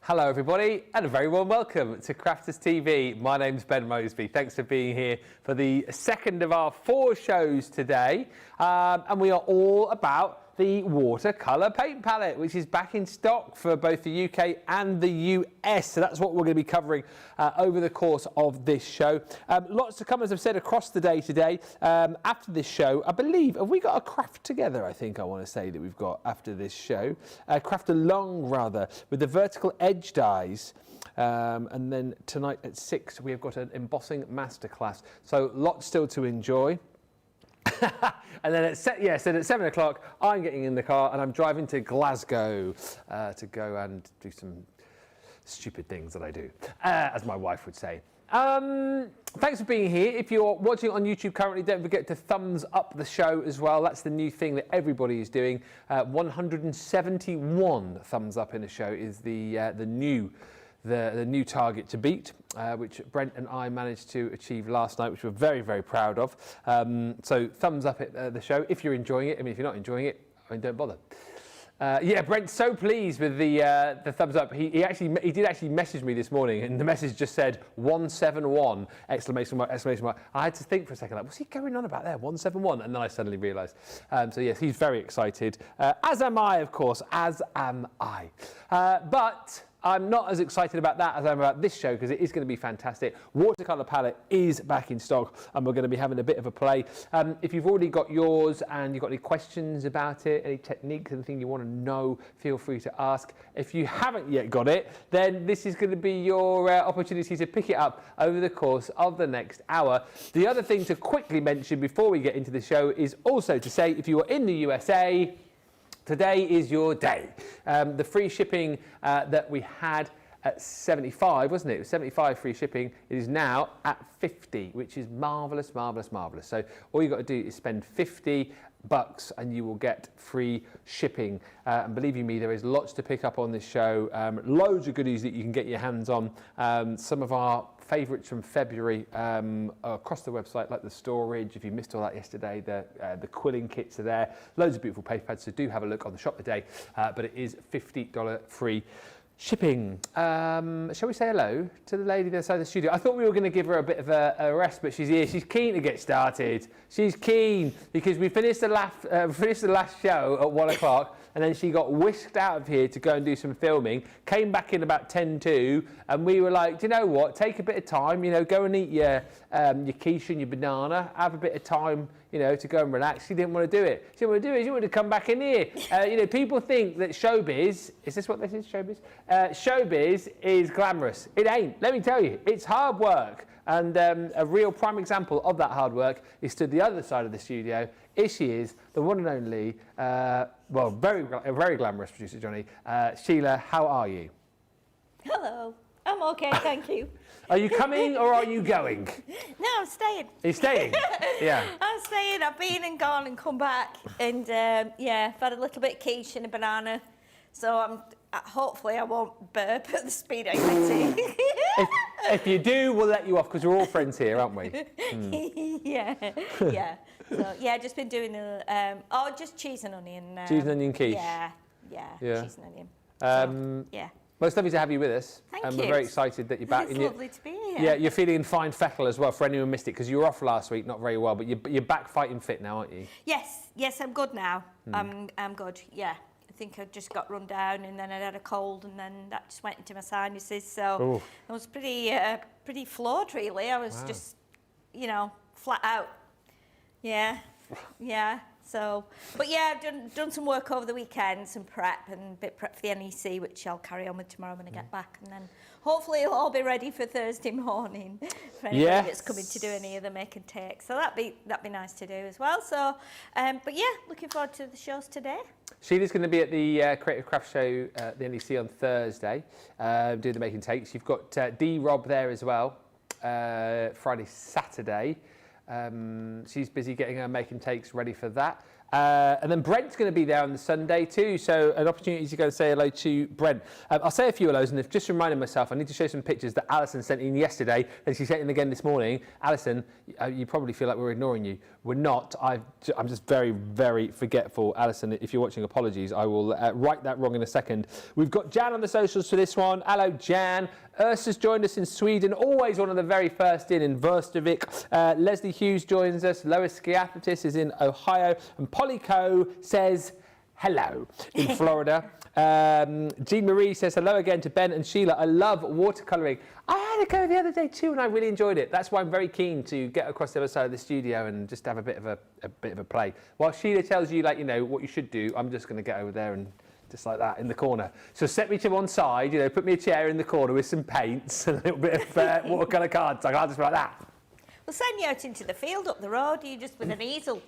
Hello everybody and a very warm welcome to Crafters TV. My name's Ben Mosby. Thanks for being here for the second of our 4 shows today. And we are all about the Watercolour paint palette, which is back in stock for both the UK and the US. So that's what we're going to be covering over the course of this show. Lots to come, as I've said, across the day today. After this show, I believe, have we got a craft together? I think I want to say that we've got after this show. Craft along, rather, with the vertical edge dies. And then tonight at 6, we have got an embossing masterclass. So lots still to enjoy. And then at 7 o'clock, I'm getting in the car and I'm driving to Glasgow to go and do some stupid things that I do, as my wife would say. Thanks for being here. If you're watching on YouTube currently, don't forget to thumbs up the show as well. That's the new thing that everybody is doing. 171 thumbs up in a show is the new target to beat, which Brent and I managed to achieve last night, which we're very, very proud of. So thumbs up at the show if you're enjoying it. I mean, if you're not enjoying it, I mean, don't bother. Yeah, Brent's so pleased with the thumbs up. He did actually message me this morning, and the message just said 171 exclamation mark, exclamation mark. I had to think for a second, like, what's he going on about there? 171, and then I suddenly realised. So yes, he's very excited, as am I, of course. As am I. But I'm not as excited about that as I am about this show, because it is going to be fantastic. Watercolour Palette is back in stock and we're going to be having a bit of a play. If you've already got yours and you've got any questions about it, any techniques, anything you want to know, feel free to ask. If you haven't yet got it, then this is going to be your opportunity to pick it up over the course of the next hour. The other thing to quickly mention before we get into the show is also to say, if you are in the USA, today is your day. The free shipping that we had at 75, wasn't it? It was 75 free shipping. It is now at 50, which is marvellous, marvellous, marvellous. So all you've got to do is spend $50 and you will get free shipping. And believe you me, there is lots to pick up on this show. Loads of goodies that you can get your hands on. Some of our favourites from February across the website, like the storage. If you missed all that yesterday, the quilling kits are there. Loads of beautiful paper pads, so do have a look on the shop today. But it is $50 free shipping. Shall we say hello to the lady the other side of the studio? I thought we were going to give her a bit of a rest, but she's here. She's keen to get started. She's keen because we finished the last show at 1 o'clock. And then she got whisked out of here to go and do some filming, came back in about 10:02, and we were like, do you know what, take a bit of time, you know, go and eat your quiche and your banana, have a bit of time, you know, to go and relax. She didn't want to do it. She didn't want to do it. She wanted to come back in here. You know, people think that showbiz, is this what this is, showbiz? Showbiz is glamorous. It ain't. Let me tell you, it's hard work. And a real prime example of that hard work is to the other side of the studio. Here she is, the one and only, well, very glamorous producer, Johnny. Sheila, how are you? Hello. I'm okay, thank you. Are you coming or are you going? No, I'm staying. You're staying? Yeah. I'm staying. I've been and gone and come back. And yeah, I've had a little bit of quiche and a banana. So hopefully I won't burp at the speed I'm getting. If you do, we'll let you off because we're all friends here, aren't we? Yeah. So yeah, just been doing just cheese and onion. Cheese and onion quiche. Yeah. Cheese and onion. Yeah. Well, it's lovely to have you with us. Thank and you. We're very excited that you're back. It's lovely to be here. Yeah, you're feeling fine fettle as well, for anyone who missed it, because you were off last week, not very well, but you're back fighting fit now, aren't you? Yes, I'm good now. I'm good, yeah. I think I just got run down and then I had a cold and then that just went into my sinuses. So I was pretty floored, really. I was just, you know, flat out. Yeah. So, but yeah, I've done some work over the weekend, some prep and a bit prep for the NEC, which I'll carry on with tomorrow when I get back. And then hopefully it'll all be ready for Thursday morning for anybody that's coming to do any of the make and take. So that'd be nice to do as well. So, but yeah, looking forward to the shows today. Sheila's going to be at the Creative Craft Show at the NEC on Thursday, doing the make and takes. You've got D-Rob there as well, Friday, Saturday. She's busy getting her make and takes ready for that. And then Brent's going to be there on the Sunday too, so an opportunity to go and say hello to Brent. I'll say a few hellos, and just reminding myself, I need to show some pictures that Alison sent in yesterday, and she sent in again this morning. Alison, you probably feel like we're ignoring you. We're not. I'm just very, very forgetful. Alison, if you're watching, apologies. I will right that wrong in a second. We've got Jan on the socials for this one. Hello, Jan. Ursa's joined us in Sweden, always one of the very first in Verstavik. Leslie Hughes joins us. Lois Skiathletis is in Ohio. And Polly Coe says hello in Florida. Jean Marie says hello again to Ben and Sheila. I love watercolouring. I had a go the other day too, and I really enjoyed it. That's why I'm very keen to get across the other side of the studio and just have a bit of a play. While Sheila tells you, like, you know, what you should do, I'm just going to get over there and just like that in the corner. So set me to one side, you know, put me a chair in the corner with some paints and a little bit of watercolour cards. I can't just like that. We'll send you out into the field up the road. You just with an easel.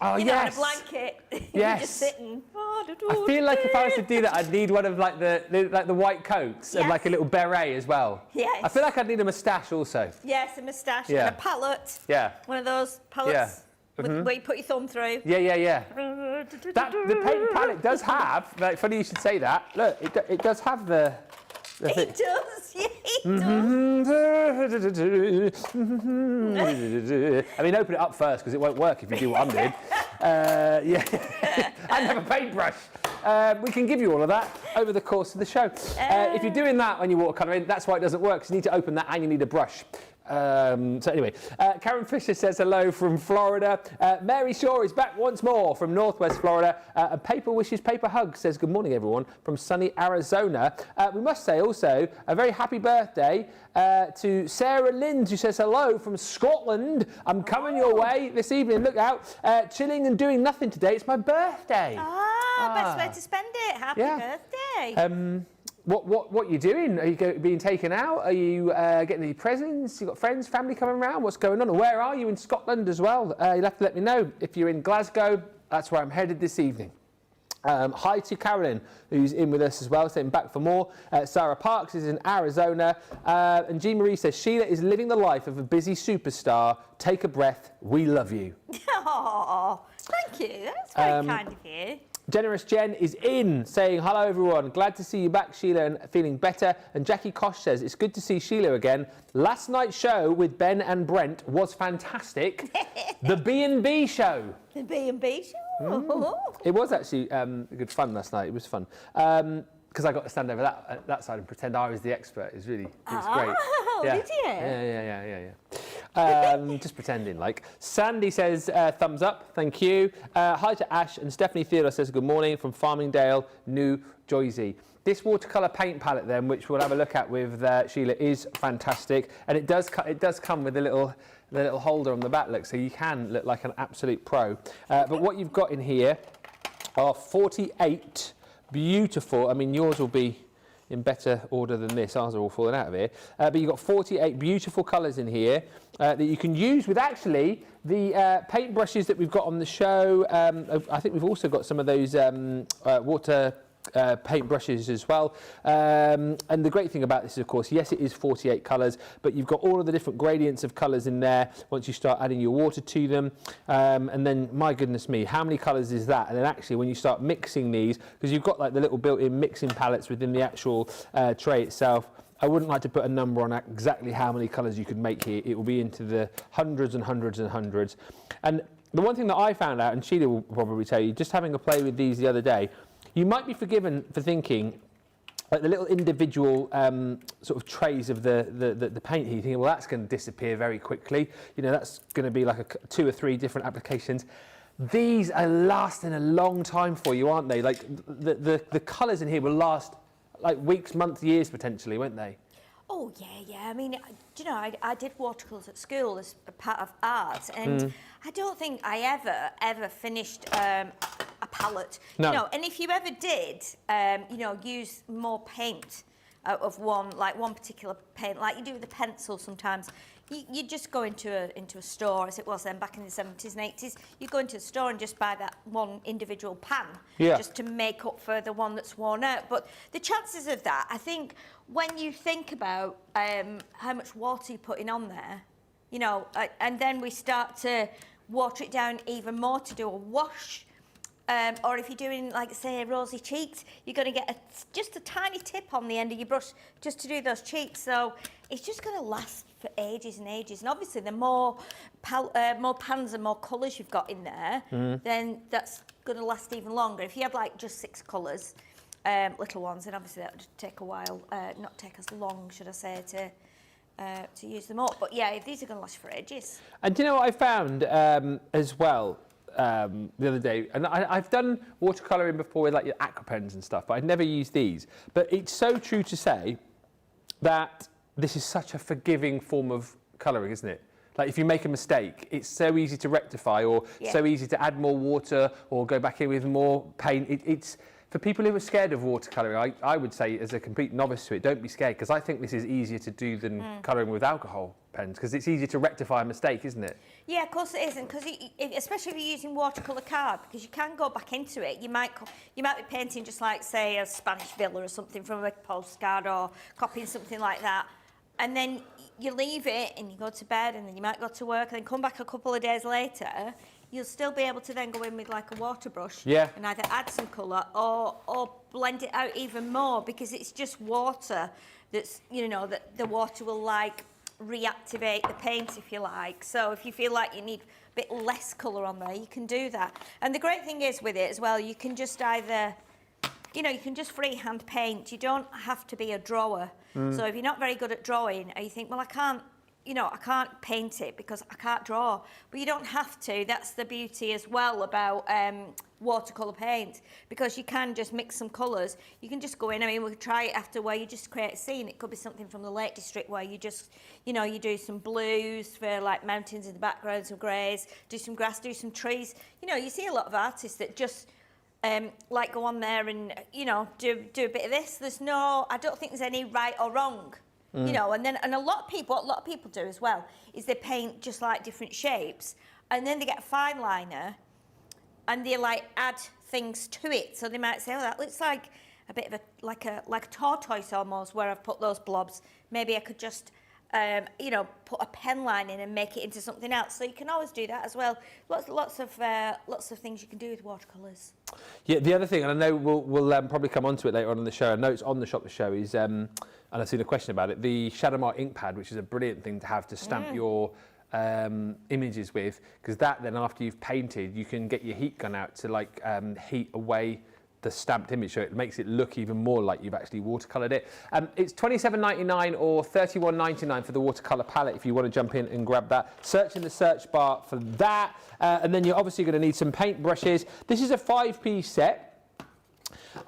Oh, you yes. know, and a blanket. Yes. You're just sitting. I feel like if I was to do that, I'd need one of like the white coats and like a little beret as well. Yes. I feel like I'd need a moustache also. Yes, a moustache Yeah. and a palette. Yeah. One of those palettes where you put your thumb through. Yeah. The paint palette does have, like, funny you should say that. Look, it does have the It does, yeah, it does. I mean, open it up first because it won't work if you do what I'm doing. Yeah, and have a paintbrush. We can give you all of that over the course of the show. If you're doing that when you're watercolouring, that's why it doesn't work, because you need to open that and you need a brush. So anyway, Karen Fisher says hello from Florida. Mary Shaw is back once more from Northwest Florida. And Paper Wishes Paper Hugs says good morning everyone from sunny Arizona. We must say also a very happy birthday to Sarah Lind, who says hello from Scotland. I'm coming your way this evening, look out. Chilling and doing nothing today, it's my birthday. Best way to spend it. Happy birthday. What are you doing? Are you being taken out? Are you getting any presents? You got friends, family coming around? What's going on? Where are you in Scotland as well? You'll have to let me know. If you're in Glasgow, that's where I'm headed this evening. Hi to Carolyn, who's in with us as well, saying back for more. Sarah Parks is in Arizona. And Jean Marie says, Sheila is living the life of a busy superstar. Take a breath. We love you. Oh, thank you. That's very kind of you. Generous Jen is in, saying, hello everyone, glad to see you back, Sheila, and feeling better. And Jackie Kosh says, it's good to see Sheila again. Last night's show with Ben and Brent was fantastic. The B&B show. The B&B show? It was actually good fun last night, it was fun. Because I got to stand over that side and pretend I was the expert. It was great. Did you? Yeah. Just pretending like. Sandy says thumbs up, thank you. Hi to Ash, and Stephanie Theodore says good morning from Farmingdale, New Jersey. This watercolour paint palette then, which we'll have a look at with Sheila, is fantastic, and it does come with a little holder on the back, look, so you can look like an absolute pro. But what you've got in here are 48 beautiful, I mean yours will be in better order than this, ours are all falling out of here, but you've got 48 beautiful colours in here that you can use with actually the paint brushes that we've got on the show. I think we've also got some of those water paint brushes as well, and the great thing about this is, of course, yes, it is 48 colours, but you've got all of the different gradients of colours in there once you start adding your water to them, and then, my goodness me, how many colours is that? And then actually when you start mixing these, because you've got like the little built-in mixing palettes within the actual tray itself, I wouldn't like to put a number on exactly how many colours you could make here. It will be into the hundreds and hundreds and hundreds. And the one thing that I found out, and Sheila will probably tell you, just having a play with these the other day, you might be forgiven for thinking, like the little individual sort of trays of the paint here, you're thinking, well, that's going to disappear very quickly. You know, that's going to be like 2 or 3 different applications. These are lasting a long time for you, aren't they? Like the colours in here will last like weeks, months, years potentially, won't they? Oh, yeah. I mean, do you know, I did watercolours at school as a part of art, and I don't think I ever finished a palette. No. You know, and if you ever did, you know, use more paint of one particular paint, like you do with a pencil sometimes. You just go into a store, as it was then back in the 70s and 80s, you go into a store and just buy that one individual pan, just to make up for the one that's worn out. But the chances of that, I think, when you think about how much water you're putting on there, you know, and then we start to water it down even more to do a wash, or if you're doing, like, say, rosy cheeks, you're going to get just a tiny tip on the end of your brush just to do those cheeks. So it's just going to last for ages and ages. And obviously, the more pans and more colours you've got in there, then that's going to last even longer. If you had, like, just 6 colours, little ones, then obviously that would take a while, not take as long, should I say, to use them up. But yeah, these are going to last for ages. And do you know what I found as well? The other day, and I've done watercolouring before with like your aqua pens and stuff, but I'd never used these. But it's so true to say that this is such a forgiving form of colouring, isn't it? Like if you make a mistake, it's so easy to rectify, or so easy to add more water or go back in with more paint. It's for people who are scared of watercolouring, I would say as a complete novice to it, don't be scared, because I think this is easier to do than colouring with alcohol pens, because it's easier to rectify a mistake, isn't it? Yeah, of course it is, and because especially if you're using watercolour card, because you can go back into it. You might be painting just like, say, a Spanish villa or something from a postcard, or copying something like that, and then you leave it and you go to bed, and then you might go to work and then come back a couple of days later. You'll still be able to then go in with like a water brush and either add some colour or blend it out even more, because it's just water that's, you know, that the water will like reactivate the paint, if you like. So if you feel like you need a bit less colour on there, you can do that. And the great thing is with it as well, you can just either, you know, you can just freehand paint. You don't have to be a drawer. So if you're not very good at drawing, or you think, well, I can't paint it because I can't draw. But you don't have to. That's the beauty as well about watercolour paint, because you can just mix some colours. You can just go in. I mean, we could try it after where you just create a scene. It could be something from the Lake District where you just, you know, you do some blues for like mountains in the background, some greys, do some grass, do some trees. You know, you see a lot of artists that just like go on there and, you know, do a bit of this. I don't think there's any right or wrong. You know, and what a lot of people do as well is they paint just like different shapes, and then they get a fine liner and they like add things to it. So they might say, oh, that looks like a bit of a like a tortoise almost, where I've put those blobs. Maybe I could just you know, put a pen line in and make it into something else. So you can always do that as well. Lots of things you can do with watercolours. Yeah, the other thing, and I know we'll probably come on to it later on in the show. I know it's on the Shop to Show, is and I've seen a question about it, the Shadowmark inkpad, which is a brilliant thing to have to stamp your images with, because that then after you've painted, you can get your heat gun out to like heat away the stamped image, so it makes it look even more like you've actually watercoloured it. It's $27.99 or $31.99 for the Watercolour Palette if you want to jump in and grab that. Search in the search bar for that, and then you're obviously going to need some paint brushes. This is a 5-piece set,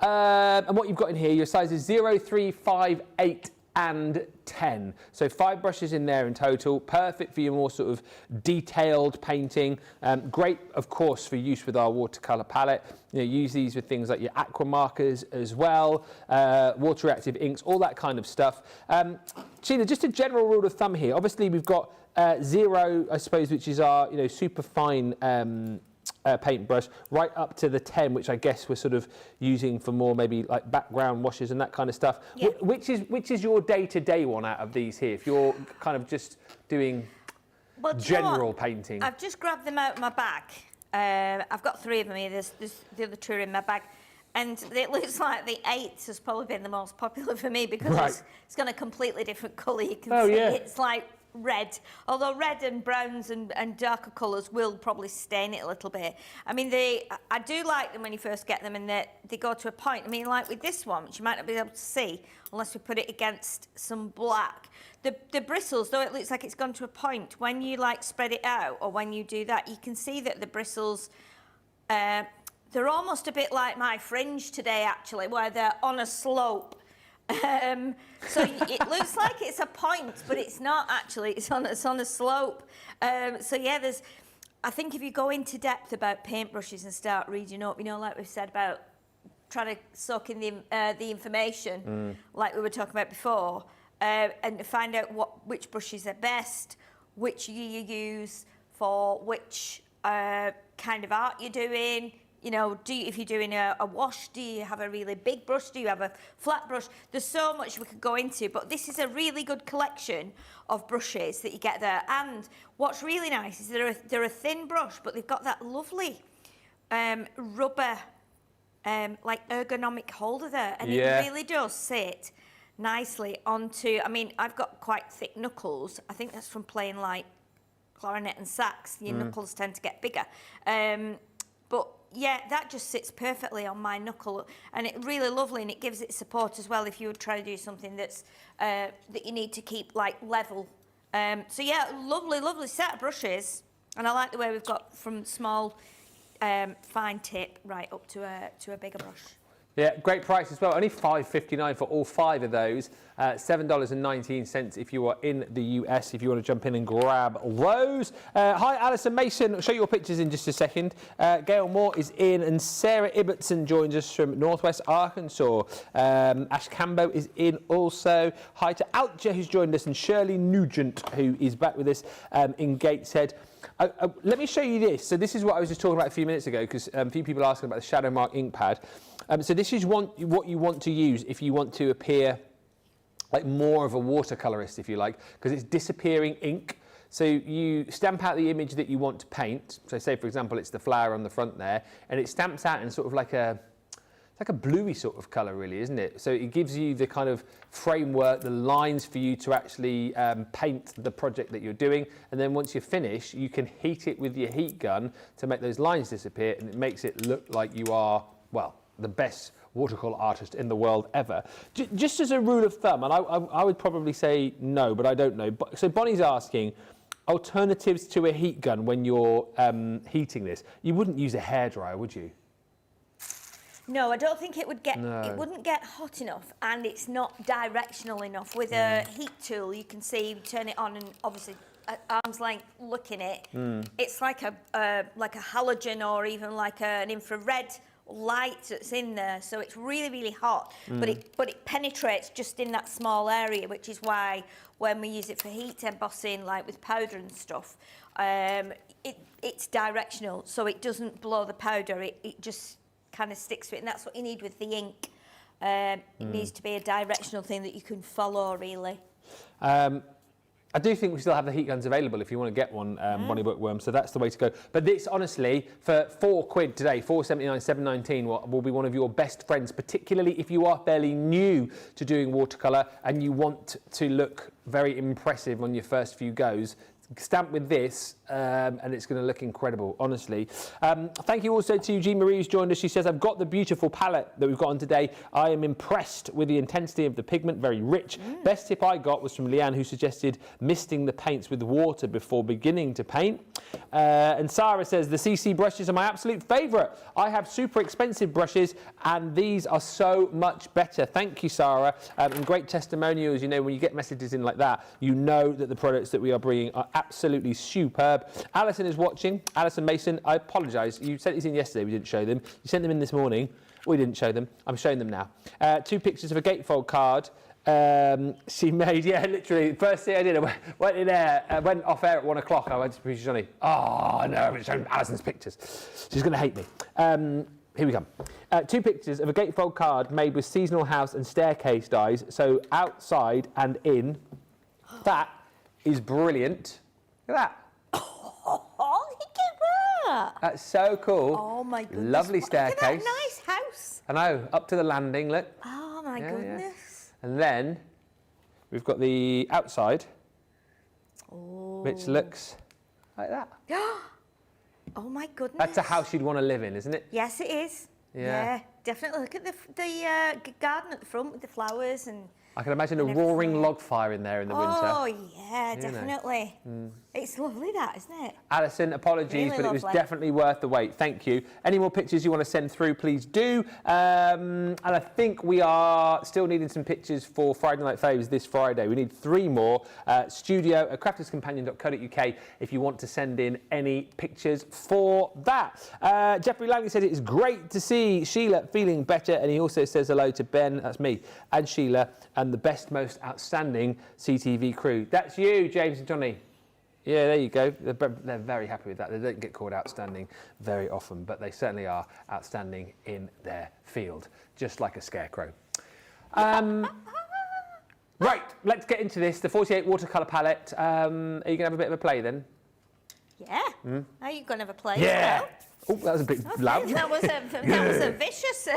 and what you've got in here, your sizes 0, 3, 5, 8 and 10. So 5 brushes in there in total, perfect for your more sort of detailed painting. Great, of course, for use with our watercolour palette. You know, use these with things like your aqua markers as well, water reactive inks, all that kind of stuff. Sheila, just a general rule of thumb here. Obviously, we've got 0, I suppose, which is our, you know, super fine paintbrush, right up to the 10, which I guess we're sort of using for more maybe like background washes and that kind of stuff. Yeah. Which is your day-to-day one out of these here, if you're kind of just doing general painting? I've just grabbed them out of my bag. I've got 3 of them here. There's the other 2 in my bag. And it looks like the 8 has probably been the most popular for me, because it's got a completely different colour. You can see it's like red, although red and browns and darker colours will probably stain it a little bit. I mean, I do like them when you first get them, and they go to a point. I mean, like with this one, which you might not be able to see unless we put it against some black. The bristles, though it looks like it's gone to a point, when you like spread it out, or when you do that, you can see that the bristles, they're almost a bit like my fringe today, actually, where they're on a slope. So it looks like it's a point, but it's not actually. It's on a slope. So yeah, I think if you go into depth about paintbrushes and start reading up, you know, like we've said about trying to soak in the information, like we were talking about before, and find out which brushes are best, which you use for which kind of art you're doing. You know, if you're doing a wash, do you have a really big brush? Do you have a flat brush? There's so much we could go into, but this is a really good collection of brushes that you get there. And what's really nice is they're a thin brush, but they've got that lovely rubber, like ergonomic holder there, and it really does sit nicely onto. I mean, I've got quite thick knuckles. I think that's from playing like clarinet and sax. Your knuckles tend to get bigger, but yeah, that just sits perfectly on my knuckle, and it's really lovely, and it gives it support as well if you would try to do something that's that you need to keep like level. So yeah, lovely set of brushes, and I like the way we've got from small fine tip right up to a bigger brush. Yeah, great price as well. Only $5.59 for all 5 of those. $7.19 if you are in the US, if you want to jump in and grab those. Hi, Alison Mason. I'll show you your pictures in just a second. Gail Moore is in, and Sarah Ibbotson joins us from Northwest Arkansas. Ash Cambo is in also. Hi to Alcha, who's joined us, and Shirley Nugent, who is back with us in Gateshead. Let me show you this. So this is what I was just talking about a few minutes ago, because a few people are asking about the Shadowmark inkpad. So this is what you want to use if you want to appear like more of a watercolorist, if you like, because it's disappearing ink. So you stamp out the image that you want to paint. So say, for example, it's the flower on the front there, and it stamps out in sort of like a bluey sort of colour, really, isn't it? So it gives you the kind of framework, the lines for you to actually paint the project that you're doing. And then once you're finished, you can heat it with your heat gun to make those lines disappear, and it makes it look like you are, well, the best watercolour artist in the world ever. Just as a rule of thumb, and I would probably say no, but I don't know. So Bonnie's asking, alternatives to a heat gun when you're heating this. You wouldn't use a hairdryer, would you? No, I don't think it would get. No. It wouldn't get hot enough, and it's not directional enough. With a heat tool, you can see, you turn it on, and obviously at arm's length looking at it, it's like a halogen or even like an infrared light that's in there, so it's really hot, but it penetrates just in that small area, which is why when we use it for heat embossing, like with powder and stuff, it's directional, so it doesn't blow the powder, it just kind of sticks to it, and that's what you need with the ink. It needs to be a directional thing that you can follow, really. I do think we still have the heat guns available if you want to get one, Bonnie Bookworm, so that's the way to go. But this, honestly, for £4 today, $4.79, $7.19, will be one of your best friends, particularly if you are fairly new to doing watercolour and you want to look very impressive on your first few goes. Stamp with this, and it's going to look incredible, honestly. Thank you also to Jean Marie, who's joined us. She says, I've got the beautiful palette that we've got on today. I am impressed with the intensity of the pigment, very rich. Best tip I got was from Leanne, who suggested misting the paints with water before beginning to paint. And Sarah says, the CC brushes are my absolute favourite. I have super expensive brushes, and these are so much better. Thank you, Sarah. And great testimonials. You know, when you get messages in like that, you know that the products that we are bringing are absolutely superb. Alison is watching. Alison Mason, I apologise. You sent these in yesterday. We didn't show them. You sent them in this morning. We didn't show them. I'm showing them now. 2 pictures of a gatefold card. She made, yeah, literally, first thing I did, I went in there, went off air at 1 o'clock. I went to producer Johnny. Oh, no, I'm showing Alison's pictures. She's going to hate me. Here we come. 2 pictures of a gatefold card made with seasonal house and staircase dies, so outside and in. That is brilliant. Look at that. Oh, look at that. That's so cool. Oh, my goodness. Lovely staircase. Look at that nice house. I know, up to the landing, look. Oh, my goodness. Yeah. And then we've got the outside, which looks like that. Oh, my goodness. That's a house you'd want to live in, isn't it? Yes, it is. Yeah, definitely. Look at the garden at the front with the flowers and... I can imagine a roaring log fire in there in the winter. Oh, yeah, definitely. It's lovely, that, isn't it? Alison, apologies, really but it was definitely worth the wait. Thank you. Any more pictures you want to send through, please do. And I think we are still needing some pictures for Friday Night Faves this Friday. We need 3 more. Studio at crafterscompanion.co.uk if you want to send in any pictures for that. Jeffrey Langley said it is great to see Sheila feeling better, and he also says hello to Ben, that's me, and Sheila, and the best, most outstanding CTV crew. That's you, James and Johnny. Yeah, there you go. They're very happy with that. They don't get called outstanding very often, but they certainly are outstanding in their field, just like a scarecrow. Right, let's get into this. The 48 watercolour palette. Are you going to have a bit of a play then? Yeah. Are you going to have a play? Yeah. Oh, that was a bit loud. That was a vicious,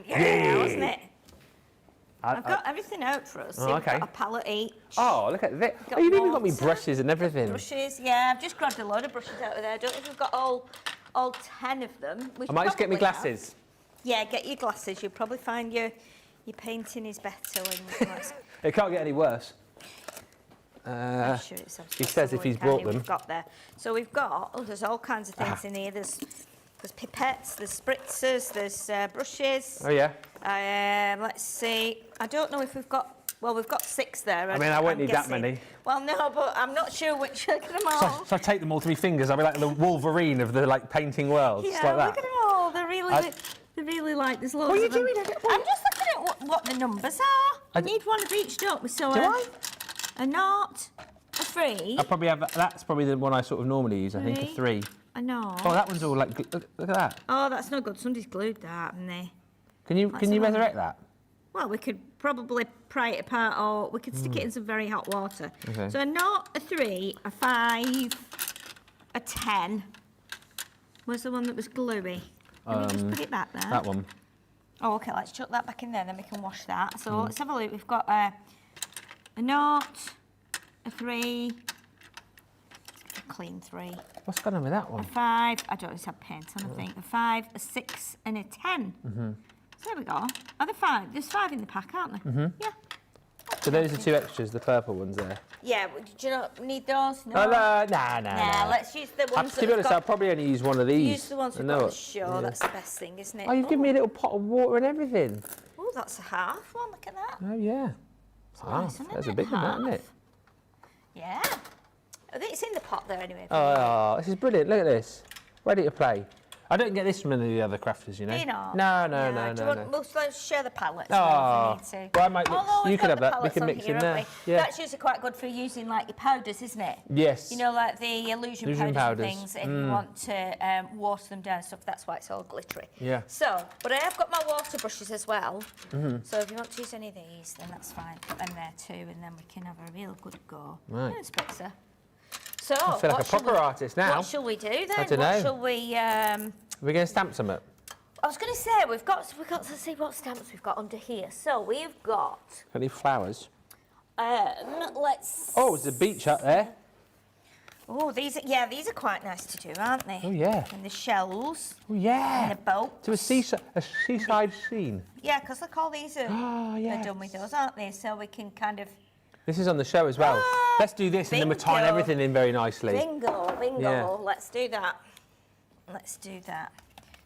wasn't it? I've got everything out for us. Oh, okay. We've got a palette each. Oh, look at that. Oh, you've even got me water, brushes and everything. Brushes, yeah. I've just grabbed a load of brushes out of there. I don't know if we've got all 10 of them. I might just get my glasses. Yeah, get your glasses. You'll probably find your painting is better when you It can't get any worse. I'm sure He says if he's brought them. We've got there. So we've got, there's all kinds of things in here. There's pipettes, there's spritzers, there's brushes. Oh, yeah. Let's see. I don't know if we've got, well, we've got 6 there. I mean, I won't need that many. Well, no, but I'm not sure which. Look at them all. So I take them all to my fingers. I'll be like the Wolverine of the painting world. Yeah, just like that. look at them all. They're really like, there's loads What are you of them. doing? I'm just looking at what the numbers are. I need one of each, don't we? So Do I? A 0, a 3. I probably have. That's probably the one I sort of normally use. I think a 3. A 0. Oh, that one's all like. Look at that. Oh, that's no good. Somebody's glued that, haven't they? Can you resurrect that? Well, we could probably pry it apart, or we could stick it in some very hot water. Okay. So a 0, a 3, a 5, a 10. Where's the one that was gluey? Let me just put it back there. That one. Oh, okay, let's chuck that back in there, then we can wash that. So let's have a look. We've got a 0, a 3, a clean 3, What's going on with that a one? 5, I don't just have paint on, I think, a 5, a 6, and a 10. So there we go. Are there 5? There's 5 in the pack, aren't there? Yeah. So those are 2 extras, the purple ones there. Yeah, do you not need those? No. Nah. Let's use the ones To be honest, I'll probably only use one of these. Use the ones we've got on the show. That's the best thing, isn't it? Oh, you've given me a little pot of water and everything. Oh, that's a half one. Look at that. Oh, yeah. Nice, isn't That's a it? big one, isn't it? Yeah. I think it's in the pot there anyway. Oh, this is brilliant. Look at this. Ready to play. I don't get this from any of the other crafters, you know. Do you not? No. Do you want, we'll share the palettes. Oh, if we need to. well, I might. Although You we've could got have the that. We palettes can on mix here, in there. haven't we? Yeah. That's usually quite good for using like your powders, isn't it? Yes. You know, like the illusion powders and things. If you want to water them down and stuff, that's why it's all glittery. Yeah. So, but I have got my water brushes as well. So if you want to use any of these, then that's fine. Put them there too, and then we can have a real good go. Right. And spritzer. So, I feel like a proper artist now. What shall we do then? I don't know. What shall we? We're going to stamp some up. I was going to say we've got to see what stamps we've got under here. So we've got. Got any flowers? Let's. Oh, there's a beach up there. Oh, these are quite nice to do, aren't they? Oh, yeah. And the shells. Oh, yeah. And the boat. To a seaside scene. Yeah, because look, all these are yes. done with those, aren't they? So we can kind of. This is on the show as well. Let's do this and then we're tying bingo. everything in very nicely. Bingo. Yeah. Let's do that.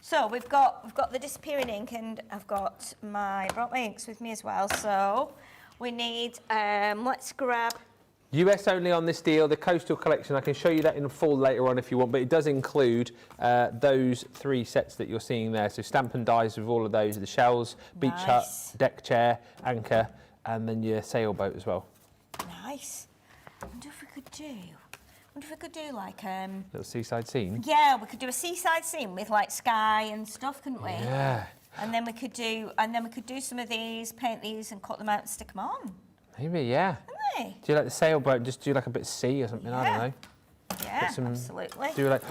So we've got the disappearing ink, and I brought my inks with me as well. So we need. Let's grab. US only on this deal, the Coastal Collection. I can show you that in full later on if you want, but it does include those 3 sets that you're seeing there. So stamp and dies with all of those, the shells, beach hut, deck chair, anchor, and then your sailboat as well. Nice. I wonder if we could do like Little seaside scene. Yeah, we could do a seaside scene with like sky and stuff, couldn't we? Yeah. And then we could do some of these, paint these, and cut them out and stick them on. Maybe, yeah. Couldn't Do you like the sailboat and just do like a bit of sea or something? I don't know. we? Yeah, absolutely. Do like,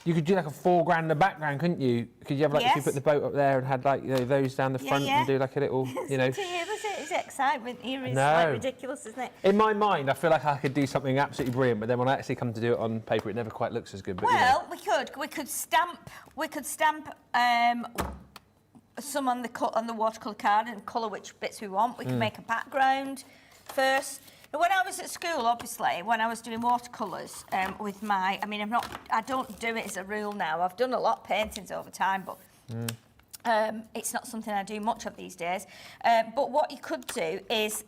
you could do like a foreground and a background, couldn't you? Could you have like if you put the boat up there and had like those down the front and do like a little, Is it excitement here? It's No. like ridiculous, isn't it? In my mind, I feel like I could do something absolutely brilliant, but then when I actually come to do it on paper, it never quite looks as good. But, Well, we could stamp some on the watercolour card and colour which bits we want. We can make a background first. When I was at school, obviously, when I was doing watercolours with my, I don't do it as a rule now. I've done a lot of paintings over time, but it's not something I do much of these days. But what you could do is,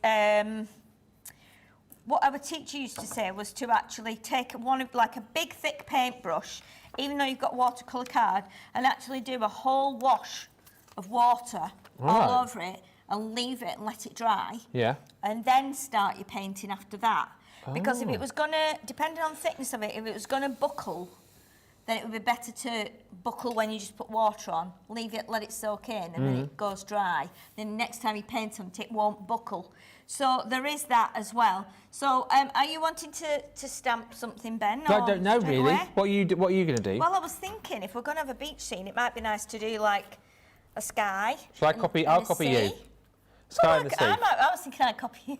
what our teacher used to say was to actually take like a big thick paintbrush, even though you've got watercolour card, and actually do a whole wash of water all over it and leave it and let it dry. Yeah. And then start your painting after that. Because if it was going to, depending on the thickness of it, if it was going to buckle, then it would be better to buckle when you just put water on, leave it, let it soak in, and then it goes dry. Then next time you paint on it, it won't buckle. So there is that as well. So are you wanting to stamp something, Ben? I don't know really. Away? What are you going to do? Well, I was thinking if we're going to have a beach scene, it might be nice to do like a sky. Shall I copy? I'll copy you. Sky and the sea. I was thinking I'd copy you.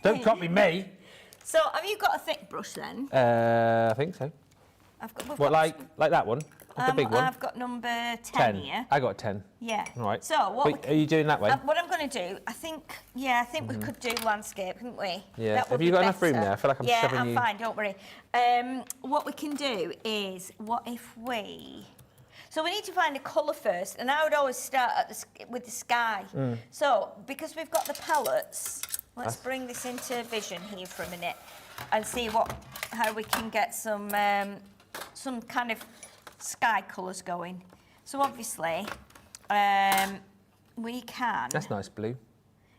Don't copy me. So have you got a thick brush then? I think so. Like that one? The big one? I've got number 10 here. I got 10. Yeah. All right. So what are you doing that way? What I'm going to do, I think we could do landscape, couldn't we? Yeah. That would Have you be got enough room better. there? I feel like I'm shoving you. Yeah, I'm fine, don't worry. What we can do is, what if we... So we need to find a colour first, and I would always start with the sky. So, because we've got the palettes, let's bring this into vision here for a minute and see how we can get some kind of sky colours going. So obviously, we can... That's nice blue.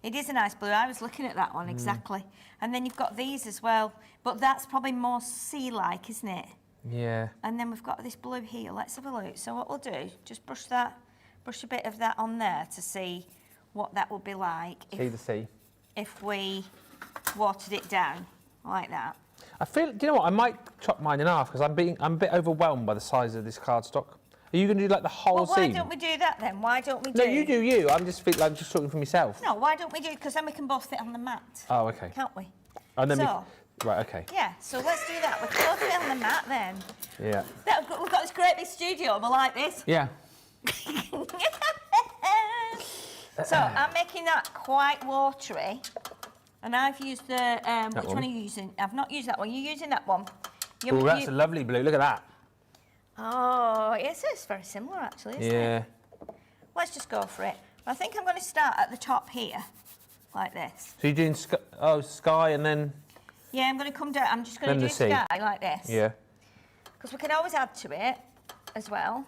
It is a nice blue. I was looking at that one, exactly. And then you've got these as well. But that's probably more sea-like, isn't it? Yeah. And then we've got this blue here. Let's have a look. So what we'll do, just brush a bit of that on there to see what that would be like if we watered it down like that. I feel, do you know what? I might chop mine in half because I'm a bit overwhelmed by the size of this cardstock. Are you going to do like the whole Why scene? don't we do that then? Why don't we do... No, you do you. I'm just talking for myself. No, why don't we do... Because then we can both fit on the mat. Oh, okay. Can't we? And then right, okay. Yeah, so let's do that. We can both fit on the mat then. Yeah. We've got this great big studio. We like this. Yeah. So I'm making that quite watery. And I've used the... which one are you using? I've not used that one. You're using that one. Oh, that's a lovely blue. Look at that. Oh, yes, it's very similar actually, isn't it? Let's just go for it. I think I'm going to start at the top here, like this. So you're doing sky and then... Yeah, I'm going to come down. I'm just going to do sky like this. Yeah. Because we can always add to it as well.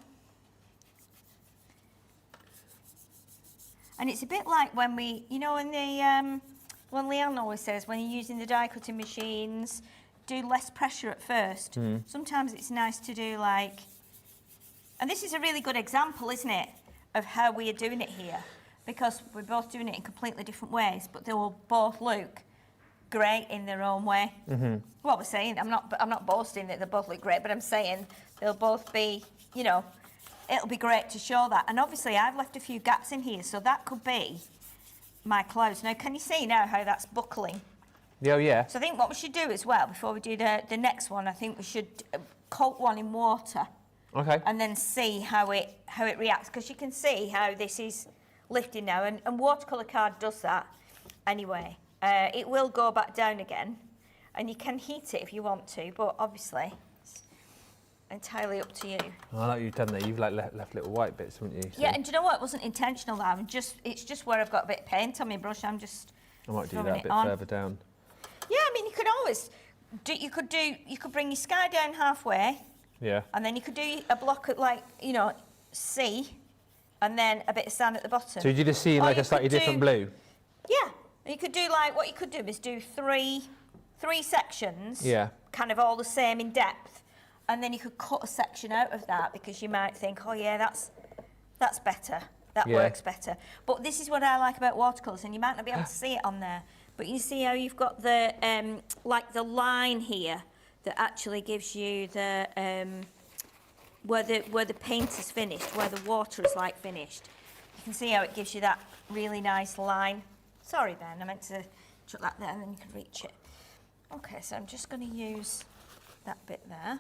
And it's a bit like when we, you know, when Leanne always says, when you're using the die cutting machines, do less pressure at first. Sometimes it's nice to do like, and this is a really good example, isn't it, of how we are doing it here, because we're both doing it in completely different ways, but they will both look great in their own way. What we're saying, I'm not boasting that they both look great, but I'm saying they'll both be, you know, it'll be great to show that. And obviously I've left a few gaps in here, so that could be my clothes. Now, can you see now how that's buckling? Oh, yeah. So I think what we should do as well, before we do the next one, I think we should coat one in water. Okay. And then see how it reacts, because you can see how this is lifting now, and watercolour card does that anyway. It will go back down again, and you can heat it if you want to, but obviously it's entirely up to you. I like you've done that. You've like left little white bits, haven't you? So. Yeah, and do you know what? It wasn't intentional. It's just where I've got a bit of paint on my brush. I might do that a bit further down. Yeah, I mean, you could always you could bring your sky down halfway. Yeah. And then you could do a block at like, you know, C, and then a bit of sand at the bottom. So you did a C in like a slightly different blue? Yeah. You could do like, what you could do is do three sections. Yeah. Kind of all the same in depth. And then you could cut a section out of that, because you might think, oh yeah, that's better. That works better. But this is what I like about watercolours, and you might not be able to see it on there. But you see how you've got the, like the line here that actually gives you the, where the paint is finished, where the water is like finished. You can see how it gives you that really nice line. Sorry, Ben, I meant to chuck that there and then you can reach it. Okay, so I'm just going to use that bit there.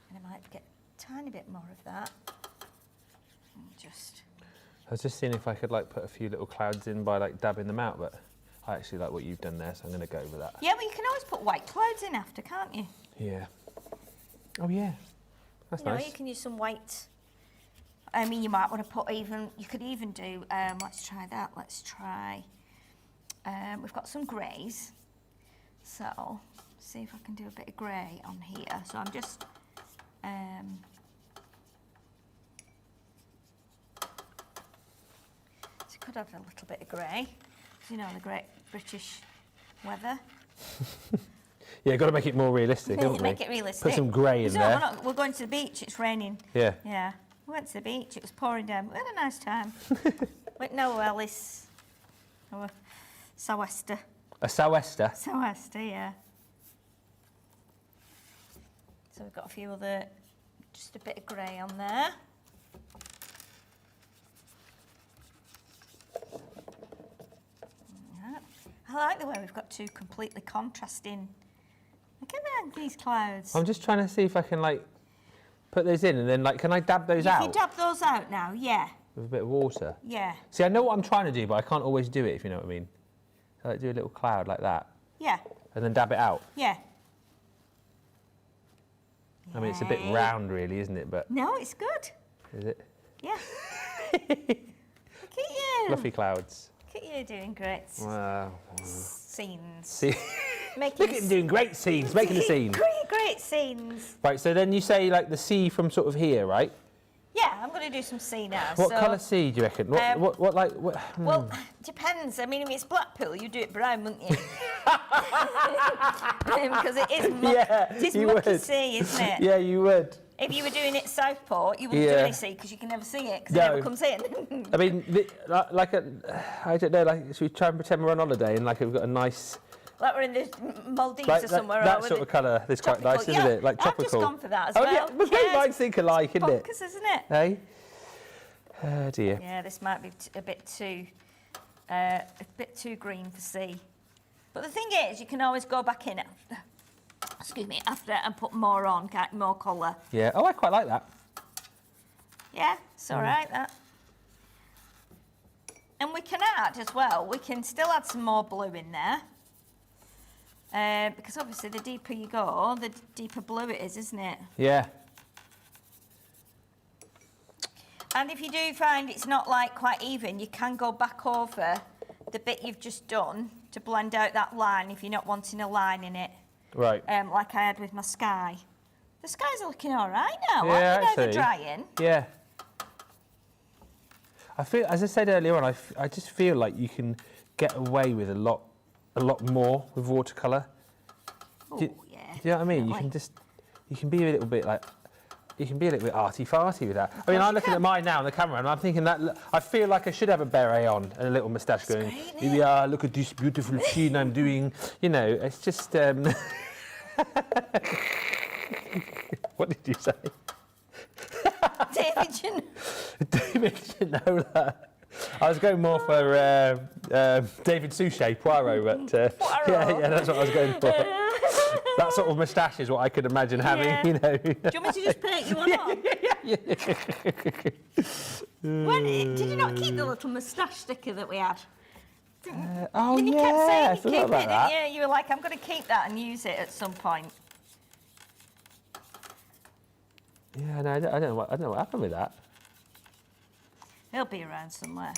And I might get a tiny bit more of that. And just... I was just seeing if I could like put a few little clouds in by like dabbing them out, but I actually like what you've done there, so I'm going to go with that. Yeah, but you can always put white clouds in after, can't you? Yeah. Oh yeah, that's nice. You can use some white. I mean, you might want to put even, you could even do, let's try that, we've got some greys, so see if I can do a bit of grey on here. So I'm just, so you could have a little bit of grey, you know, the great British weather. Yeah, got to make it more realistic, haven't we? Make it realistic. Put some grey in there. We're going to the beach, it's raining. Yeah. Yeah. We went to the beach, it was pouring down. We had a nice time. Went no Ellis. sou'wester. A sou'wester? Sou'wester, yeah. So we've got a few other, just a bit of grey on there. Yeah. I like the way we've got two completely contrasting. Look at that, these clouds. I'm just trying to see if I can like put those in and then like, can I dab those out? You can dab those out now, yeah. With a bit of water? Yeah. See, I know what I'm trying to do, but I can't always do it, if you know what I mean. So like do a little cloud like that. Yeah. And then dab it out. Yeah. I mean, it's a bit round really, isn't it? But no, it's good. is it? Yeah. Look at you. Fluffy clouds. Look at you doing great Wow. scenes. See, Making look at him doing great scenes, making a scene. Great scenes. Right, so then you say like the sea from sort of here, right? Yeah, I'm going to do some sea now. What so, colour sea do you reckon? What like? What, Well, depends. I mean, if it's Blackpool, you do it brown, wouldn't you? Because it is you mucky would. sea, isn't it? Yeah, you would. If you were doing it Southport, you wouldn't do any sea because you can never see it because it never comes in. I mean, I don't know. Like, should we try and pretend we're on holiday and like we've got a nice. Like we're in the Maldives Like or somewhere. that sort of colour. This quite nice, isn't it? Like tropical. I've just gone for that as well. well. Yeah, we're very minds think alike, isn't it? Bonkers, isn't it? Hey. Oh dear. Yeah, this might be a bit too green for sea. But the thing is, you can always go back in after and put more on, more colour. Yeah. Oh, I quite like that. Yeah, it's all right, that. And we can add as well, we can still add some more blue in there. Because obviously the deeper you go, the deeper blue it is, isn't it? Yeah. And if you do find it's not like quite even, you can go back over the bit you've just done to blend out that line if you're not wanting a line in it. Right. Like I had with my sky. The skies are looking all right now, Yeah, aren't they? Now they're actually. drying. Yeah. I feel, as I said earlier on, I just feel like you can get away with a lot more with watercolour. Oh, yeah. yeah. Do you know what I mean? Definitely. You can be a little bit like, you can be a little bit arty-farty with that. I mean, I'm looking at mine now on the camera and I'm thinking that, I feel like I should have a beret on and a little moustache going, great, here we are, look at this beautiful scene I'm doing. You know, it's just, what did you say? David should know that. I was going more for David Suchet, Poirot, but yeah, that's what I was going for. That sort of moustache is what I could imagine having, you know. Do you want me to just paint you one on? Did you not keep the little moustache sticker that we had? Oh you yeah, kept saying I you'd forgot keep about it, that. didn't you? You were like, I'm going to keep that and use it at some point. Yeah, no, I don't know what happened with that. It'll be around somewhere.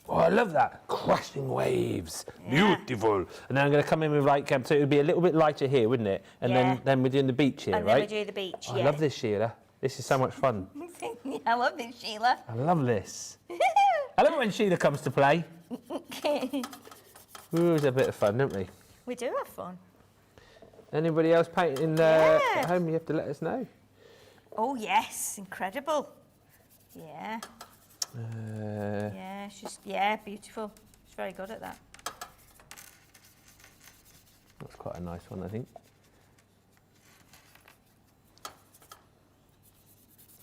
Oh, I love that. Crashing waves. Yeah. Beautiful. And then I'm going to come in with like, so it would be a little bit lighter here, wouldn't it? And then we're doing the beach here, and right? And then we do the beach, I love this, Sheila. This is so much fun. I love this, Sheila. I love this. I love it when Sheila comes to play. Ooh, it's a bit of fun, don't we? We do have fun. Anybody else painting at home, you have to let us know. Oh, yes. Incredible. Yeah. Yeah, beautiful. She's very good at that. That's quite a nice one, I think.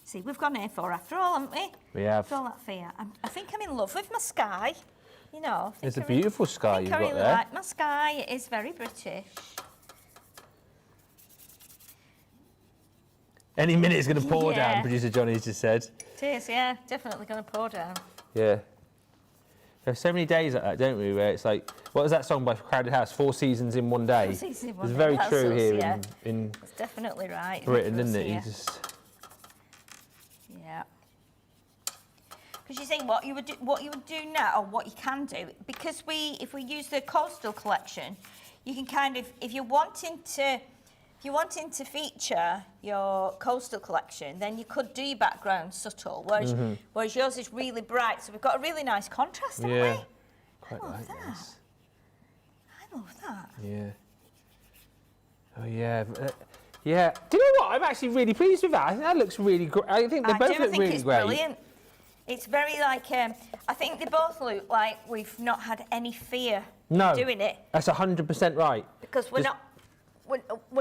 See, we've gone A4 after all, haven't we? We have. After all that fear. I think I'm in love with my sky. You know. It's a beautiful sky you've got I really there. like my sky. It is very British. Any minute it's going to pour down, producer Johnny's just said. It is, yeah. Definitely going to pour down. Yeah. There's so many days like that, don't we, where it's like, what was that song by Crowded House? 4 seasons in one day. 4 seasons in one It's day. very That's true us, here yeah. in It's definitely right. Britain, for us isn't it? here. You just... Yeah. Because you see, what you would do now, or what you can do, because if we use the coastal collection, you can kind of, if you're wanting to feature your coastal collection, then you could do your background subtle, whereas yours is really bright. So we've got a really nice contrast, haven't we? Quite like that. I love that. Yeah. Oh yeah. Yeah. Do you know what? I'm actually really pleased with that. I think that looks really great. I think they both look really it's great. Brilliant. It's very like, I think they both look like we've not had any fear doing it. That's 100% right. Because we're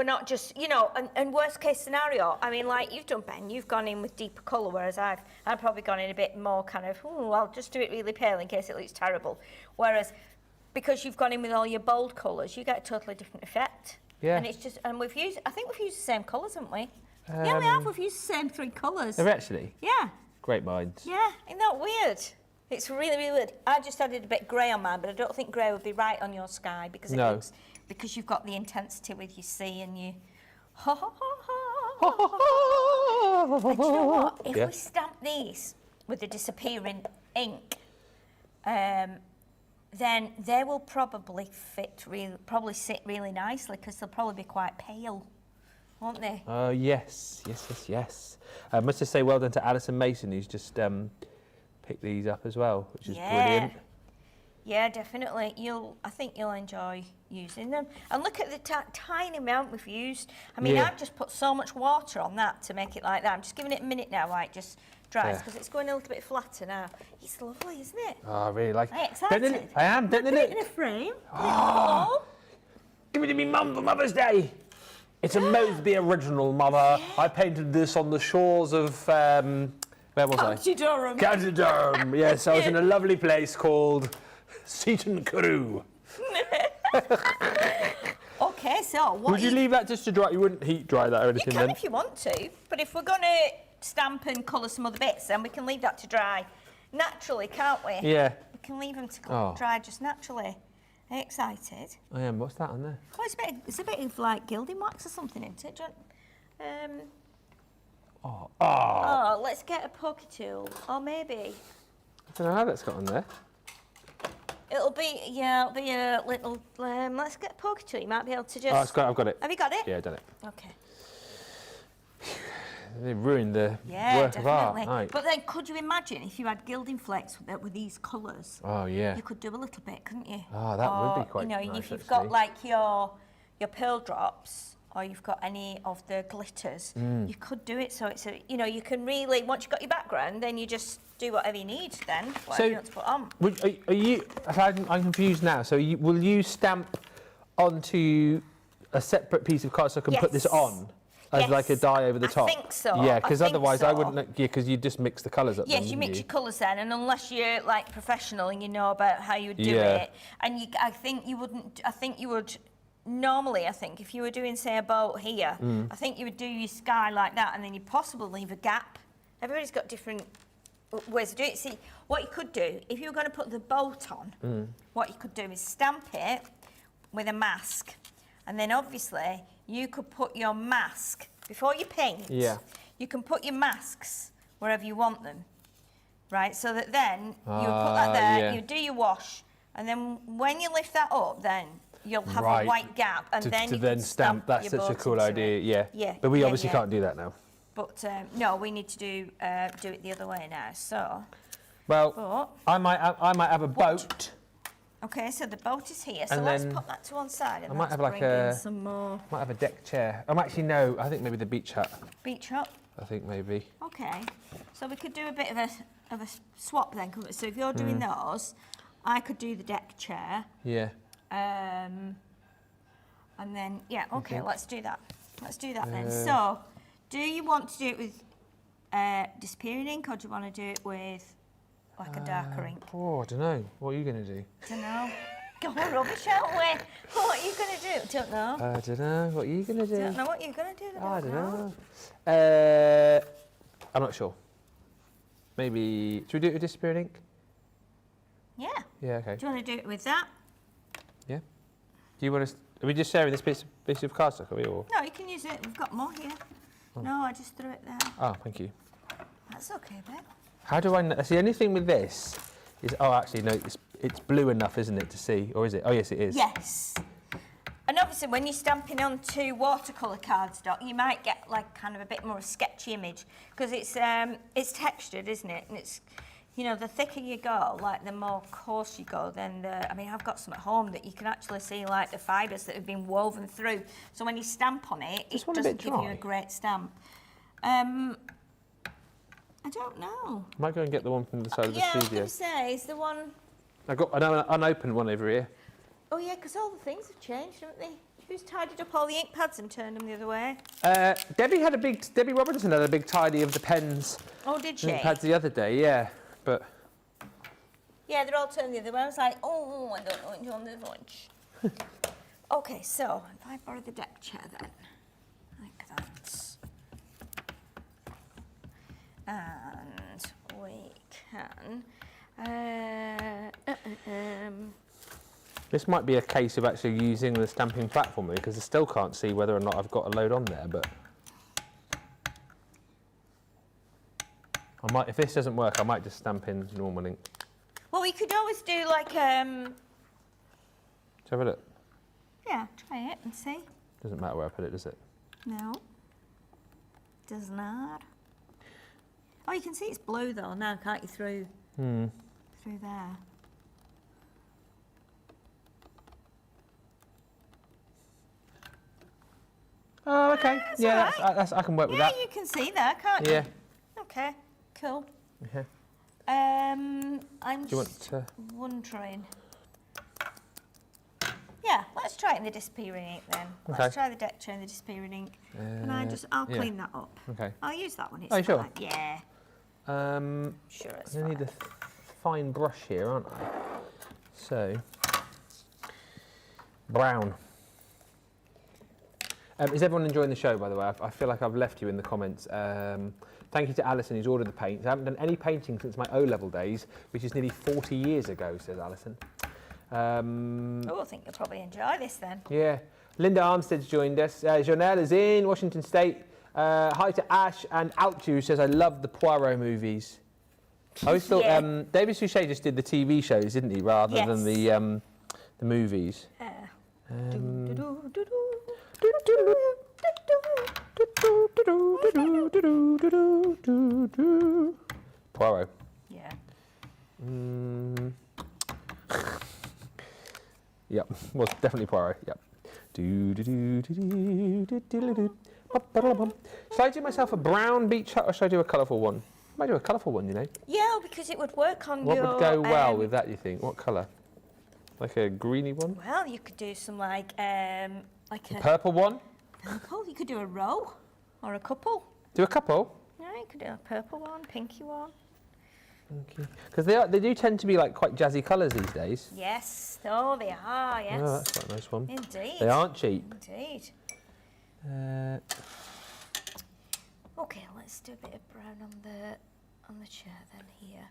not just, you know, and worst case scenario, I mean, like you've done, Ben, you've gone in with deeper colour, whereas I've probably gone in a bit more kind of, I'll just do it really pale in case it looks terrible. Whereas, because you've gone in with all your bold colours, you get a totally different effect. Yeah. And it's just, and I think we've used the same colours, haven't we? Yeah, we have. We've used the same 3 colours. Have we actually? Yeah. Great minds. Yeah, isn't that weird? It's really, really weird. I just added a bit grey on mine, but I don't think grey would be right on your sky because it looks, because you've got the intensity with your sea and you. And you know what? If we stamp these with the disappearing ink, then they will probably sit really nicely because they'll probably be quite pale, won't they? Yes. I must just say well done to Alison Mason, who's just picked these up as well, which is brilliant. Yeah, definitely. I think you'll enjoy using them. And look at the tiny amount we've used. I mean, I've just put so much water on that to make it like that. I'm just giving it a minute now while it just dries because it's going a little bit flatter now. It's lovely, isn't it? Oh, I really like it. Are you excited? I am. Put it in a frame. Oh. Give it to me, Mum, for Mother's Day. It's a Mosby original, Mother. I painted this on the shores of, where was County Durham. County Durham, yes. I was in a lovely place called Seaton Carew. Okay, so what... Would you leave that just to dry? You wouldn't heat dry that or anything then? You can if you want to, but if we're going to stamp and colour some other bits, then we can leave that to dry naturally, can't we? Yeah. We can leave them to dry just naturally. Are you excited? I am. What's that on there? Oh, it's a bit of like gilding wax or something, isn't it? Oh, let's get a pokey tool, or maybe. I don't know how that's got on there. It'll be a little. Let's get a pokey tool. You might be able to just. Oh, I've got it. Have you got it? Yeah, I've done it. Okay. They ruined the work of art. Right. But then, could you imagine if you had gilding flakes with these colours? Oh yeah. You could do a little bit, couldn't you? Oh, that would be quite nice. If you've got like your pearl drops, or you've got any of the glitters, you could do it. So it's you can really, once you've got your background, then you just do whatever you need. Then whatever you want to put on. Are you? I'm confused now. So will you stamp onto a separate piece of cardstock and put this on? As like a dye over the top? I think so. Yeah, because otherwise I wouldn't. Yeah, because you just mix the colours up. Yes, you mix your colours then, and unless you're like professional and you know about how you do it, and I think you wouldn't. I think you would. Normally, I think if you were doing, say, a boat here, I think you would do your sky like that, and then you possibly leave a gap. Everybody's got different ways to do it. See, what you could do if you were going to put the boat on, what you could do is stamp it with a mask, and then obviously. You could put your mask, before you paint, you can put your masks wherever you want them, right? So that then you would put that there, you do your wash, and then when you lift that up, then you'll have a white gap, and then you can stamp That's your such a cool idea, Yeah. But we obviously can't do that now. But no, we need to do it the other way now, so. Well, I might have a boat. Okay, so the boat is here. So let's put that to one side. And I might have like some more. Might have a deck chair. I think maybe the beach hut. Beach hut. I think maybe. Okay, so we could do a bit of a swap then. So if you're doing those, I could do the deck chair. Yeah. And then let's do that. Let's do that then. So, do you want to do it with disappearing ink, or do you want to do it with? Like a darker ink. Oh, I don't know. What are you going to do? Don't know. Go on, rubbish, out way. What are you going to do? Don't know. I don't know. What are you going to do? Don't know what you're going to do. I don't know. I'm not sure. Maybe. Should we do it with disappearing ink? Yeah. Yeah. Okay. Do you want to do it with that? Yeah. Do you want to? Are we just sharing this piece of cardstock? Are we all? No, you can use it. We've got more here. Oh. No, I just threw it there. Oh, thank you. That's okay, babe. How do I know? See, anything with this is... Oh, actually, no, it's blue enough, isn't it, to see? Or is it? Oh, yes, it is. Yes. And obviously, when you're stamping onto watercolour cardstock, you might get, like, kind of a bit more of a sketchy image. Because it's textured, isn't it? And it's, the thicker you go, like, the more coarse you go, then I've got some at home that you can actually see, like, the fibres that have been woven through. So when you stamp on it, it doesn't give you a great stamp. I don't know. I might go and get the one from the side of the Yeah, I was studio. going to say, is the one... I've got an unopened one over here. Oh, yeah, because all the things have changed, haven't they? Who's tidied up all the ink pads and turned them the other way? Debbie Robinson had a big tidy of the pens. Oh, did she? Ink pads the other day, yeah. But yeah, they're all turned the other way. I was like, oh, I don't know which one is which. Okay, so if I borrow the deck chair then, like that. And we can... this might be a case of actually using the stamping platform because I still can't see whether or not I've got a load on there, but I might, if this doesn't work, I might just stamp in normal ink. Well, we could always do like, Let's have a look. yeah, try it and see. Doesn't matter where I put it, does it? No, does not. Oh, you can see it's blue though now, can't you, through there? Oh, okay. That's yeah, all right. that's, I can work with Yeah, that. you can see that, can't you? Yeah. Okay, cool. Yeah. I'm Do you want just to? wondering. Yeah, let's try it in the disappearing ink then. Okay. Let's try the deck chair in the disappearing ink. And I'll yeah. clean that up. Okay. I'll use that one. It's Oh, you sure? fine. Yeah, sure it's I fine. need a fine brush here, aren't I? So, brown. Is everyone enjoying the show, by the way? I feel like I've left you in the comments. Thank you to Alison who's ordered the paints. I haven't done any painting since my O-level days, which is nearly 40 years ago, says Alison. Oh, I think you'll probably enjoy this then. Yeah. Linda Armstead's joined us. Janelle is in Washington State. Hi to Ash and Altu, who says, I love the Poirot movies. I always thought Yeah. David Suchet just did the TV shows, didn't he, rather than the movies. Poirot. Yeah. Yep, well, definitely Poirot. Yep. Should I do myself a brown beach hut or should I do a colourful one? I might do a colourful one, you know. Yeah, because it would work on What your... would go well with that, you think? What colour? Like a greeny one? Well, you could do some like a Purple one? purple. You could do a row or a couple. Do a couple? Yeah, you could do a purple one, pinky one. Because they do tend to be like quite jazzy colours these days. Yes, oh, they are. Yes. Oh, that's quite a nice one. Indeed. They aren't cheap. Indeed. Okay, let's do a bit of brown on the chair then here.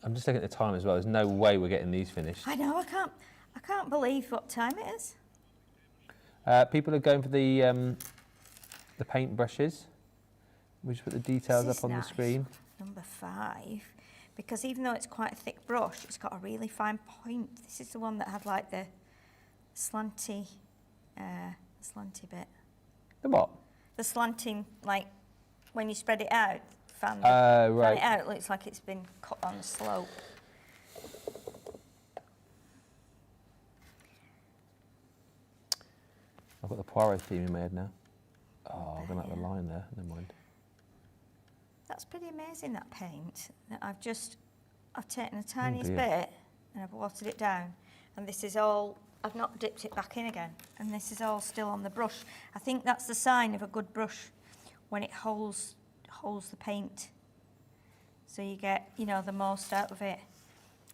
I'm just looking at the time as well. There's no way we're getting these finished. I know. I can't believe what time it is. People are going for the paint brushes. We just put the details This is up on the nice. screen. Number 5, because even though it's quite a thick brush, it's got a really fine point. This is the one that had like the slanty bit. The what? The slanting, like when you spread it out, fan Right. it out, it looks like it's been cut on a slope. I've got the Poirot theme in my head now. Oh, I'm going to have the line there. Never mind. That's pretty amazing, that paint. That I've taken the tiniest dear. bit and I've watered it down. And this is all, I've not dipped it back in again. And this is all still on the brush. I think that's the sign of a good brush when it holds the paint. So you get, you know, the most out of it.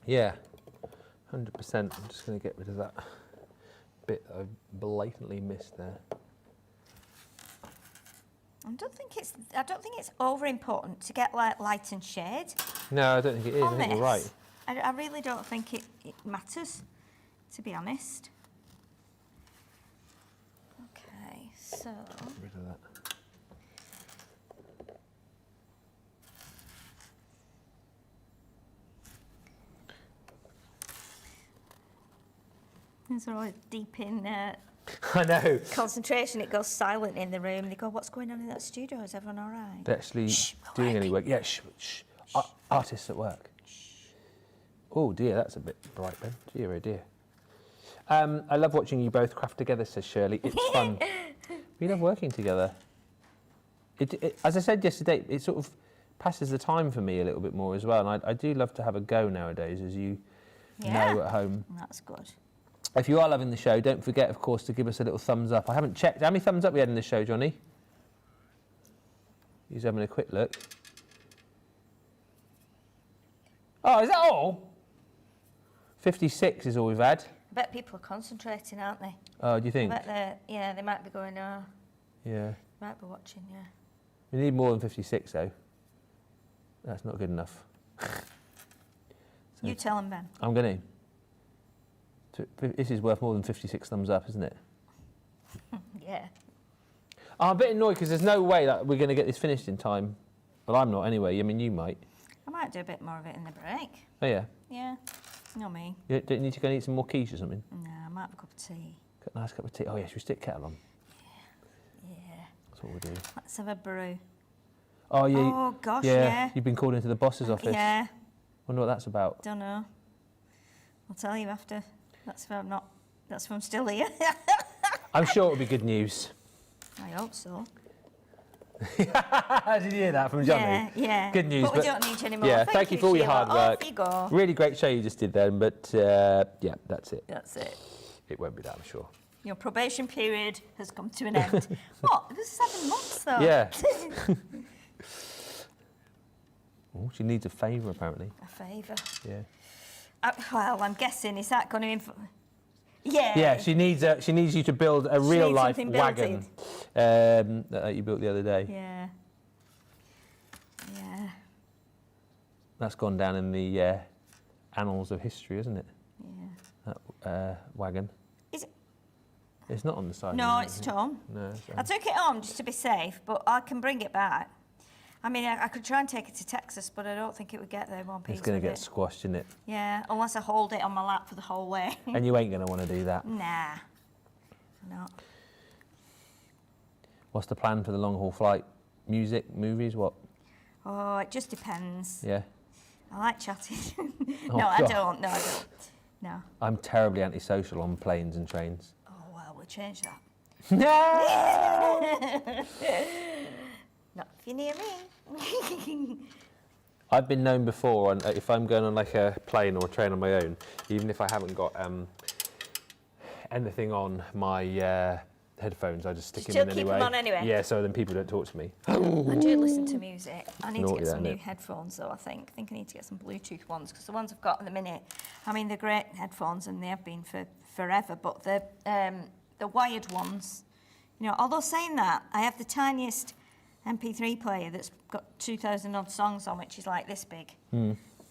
Yeah, 100%. I'm just going to get rid of that bit that I blatantly missed there. I don't think it's over important to get like light and shade. No, I don't think it is. I think you're right. I really don't think it matters, to be honest. Okay, so Get rid of that. these are all deep in I know. concentration. It goes silent in the room. They go, "What's going on in that studio? Is everyone all right?" They're actually Shh, we're doing any working. work. Yeah, shh, shh. Artists at work. Oh dear, that's a bit bright, Ben. Dear, oh dear. I love watching you both craft together, says Shirley. It's fun. We love working together. As I said yesterday, it sort of passes the time for me a little bit more as well. And I do love to have a go nowadays, as you know at home. That's good. If you are loving the show, don't forget, of course, to give us a little thumbs up. I haven't checked. How many thumbs up we had in the show, Johnny? He's having a quick look. Oh, is that all? 56 is all we've had. I bet people are concentrating, aren't they? Oh, do you think? I bet they might be going, oh. Yeah. Might be watching, yeah. We need more than 56, though. That's not good enough. You tell them, Ben. I'm going to. This is worth more than 56 thumbs up, isn't it? Yeah. I'm a bit annoyed because there's no way that we're going to get this finished in time. Well, I'm not anyway. I mean, you might. I might do a bit more of it in the break. Oh, yeah? Yeah. Not me. You don't need to go and eat some more quiche or something? No, I might have a cup of tea. Got a nice cup of tea. Oh, yeah, should we stick kettle on? Yeah. That's what we'll do. Let's have a brew. Oh, yeah. Oh, gosh, yeah. You've been called into the boss's office. Yeah. Wonder what that's about. Don't know. I'll tell you after. That's if I'm still here. I'm sure it'll be good news. I hope so. Did you hear that from Johnny? Yeah, yeah. Good news. But we don't need you anymore. Yeah, thank you for all your Sheila. hard work. Off you go. Really great show you just did then, but yeah, that's it. That's it. It won't be that, I'm sure. Your probation period has come to an end. What? It was 7 months, though. Yeah. Oh, she needs a favour, apparently. A favour. Yeah. Well, I'm guessing, is that going to... Yeah. Yeah, she needs you to build a real-life wagon that you built the other day. Yeah. Yeah. That's gone down in the annals of history, isn't it? Yeah. That wagon. Is it? It's not on the side. No, it's at home. No. I took it home just to be safe, but I can bring it back. I mean, I could try and take it to Texas, but I don't think it would get there one piece. It's going to get squashed, isn't it? Yeah, unless I hold it on my lap for the whole way. And you ain't going to want to do that. Nah. No. What's the plan for the long haul flight? Music, movies, what? Oh, it just depends. Yeah. I like chatting. Oh, No, I God. don't. No, I don't. No. I'm terribly antisocial on planes and trains. Oh, well, we'll change that. No! Not if you're near me. I've been known before, if I'm going on like a plane or a train on my own, even if I haven't got anything on my headphones, I just stick them in anyway. Still keep them on anyway? Yeah, so then people don't talk to me. I do listen to music. I need to Naughty get some then, new innit? headphones, though, I think. I think I need to get some Bluetooth ones, because the ones I've got at the minute, I mean, they're great headphones, and they have been for forever, but the wired ones, you know, although saying that, I have the tiniest MP3 player that's got 2,000 odd songs on, which is like this big.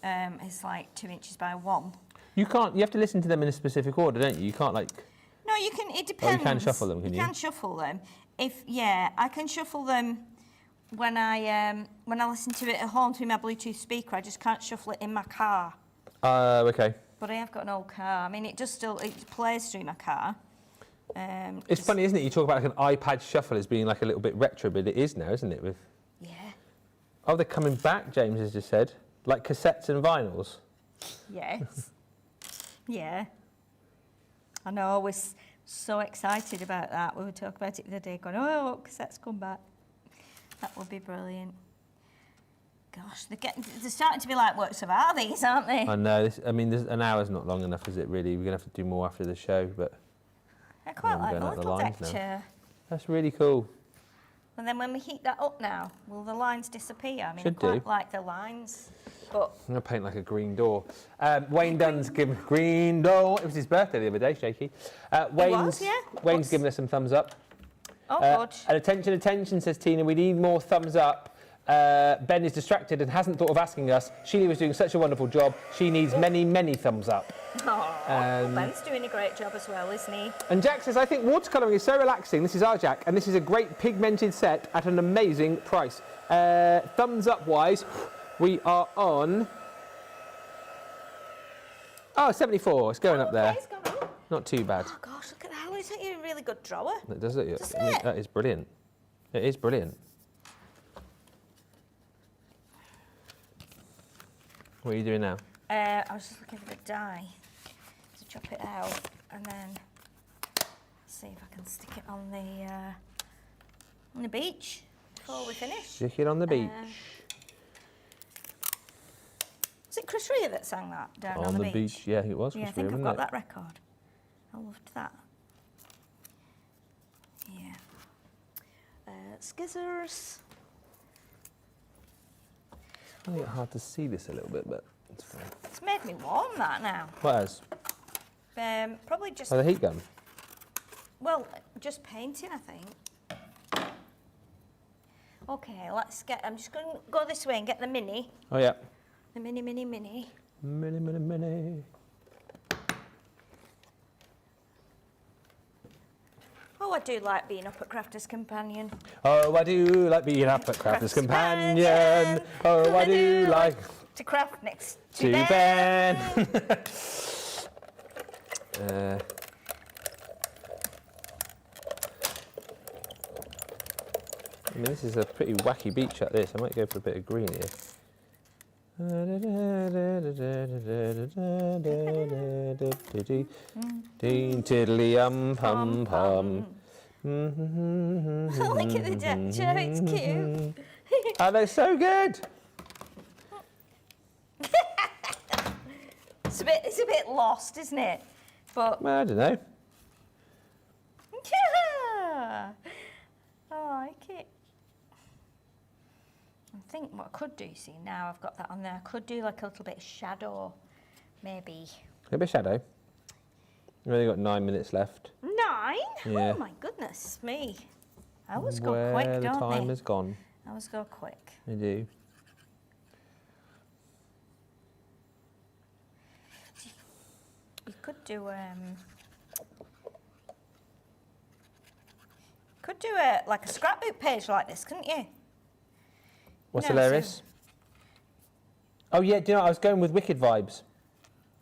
It's like 2 inches by 1. You have to listen to them in a specific order, don't you? You can't like... No, you can, it depends. Oh, you can shuffle them, can you? You can shuffle them. I can shuffle them when I listen to it at home through my Bluetooth speaker. I just can't shuffle it in my car. Okay. But I have got an old car. I mean, it plays through my car. It's funny, isn't it? You talk about like an iPad shuffle as being like a little bit retro, but it is now, isn't it? Yeah. Oh, they're coming back, James has just said. Like cassettes and vinyls. Yes. Yeah. I know, I was so excited about that. We were talking about it the other day, going, oh, cassettes come back. That would be brilliant. Gosh, they're starting to be like works of art, these, aren't they? I know. An hour's not long enough, is it, really? We're going to have to do more after the show, but... I quite like going the out the little lines deck now. chair. That's really cool. And then when we heat that up now, will the lines disappear? I mean, Should I quite do. like the lines, but... I'm going to paint like a green door. Wayne Dunn's given... Green door. It was his birthday the other day, Shaky. Wayne's given us some thumbs up. Oh, good. And attention, says Tina. We need more thumbs up. Ben is distracted and hasn't thought of asking us. Sheila was doing such a wonderful job. She needs many, many thumbs up. Ben's doing a great job as well, isn't he? And Jack says, I think watercolouring is so relaxing. This is our Jack, and this is a great pigmented set at an amazing price. Thumbs up wise, we are on... Oh, 74. It's going up there. It's gone up. Not too bad. Oh, gosh, look at that. Isn't he a really good drawer? That does it? Doesn't it? That is brilliant. It is brilliant. What are you doing now? I was just looking for the die to chop it out and then see if I can stick it on the beach. before we finish. Stick it on the beach. Was it Chris Rea that sang that down on the beach? Yeah, it was. Yeah, I think I've got that record. I loved that. Yeah. Skizzers. I find it hard to see this a little bit, but it's fine. It's made me warm, that now. What else? Probably just... Oh, the heat gun? Well, just painting, I think. Okay, let's get... I'm just going to go this way and get the mini. Oh, yeah. The mini. Mini. Oh, I do like being up at Crafterscompanion. Oh, I do like being up at Crafterscompanion. Oh, I do like to craft next to Ben. I mean, this is a pretty wacky beach at this. I might go for a bit of green here. Ding tiddly pum pum. Look at the deck chair, it's cute. Oh, they're so good. It's a bit lost, isn't it? But Well, I don't know. yeah, I like it. I think what I could do, see, now I've got that on there, I could do like a little bit of shadow, maybe. A bit of shadow. We've only got 9 minutes left. 9? Yeah. Oh my goodness me. I always go quick, don't they? The time has gone. I always go quick. They do. You could do like a scrapbook page like this, couldn't you? What's No, hilarious? Oh yeah, do you know, I was going with Wicked vibes.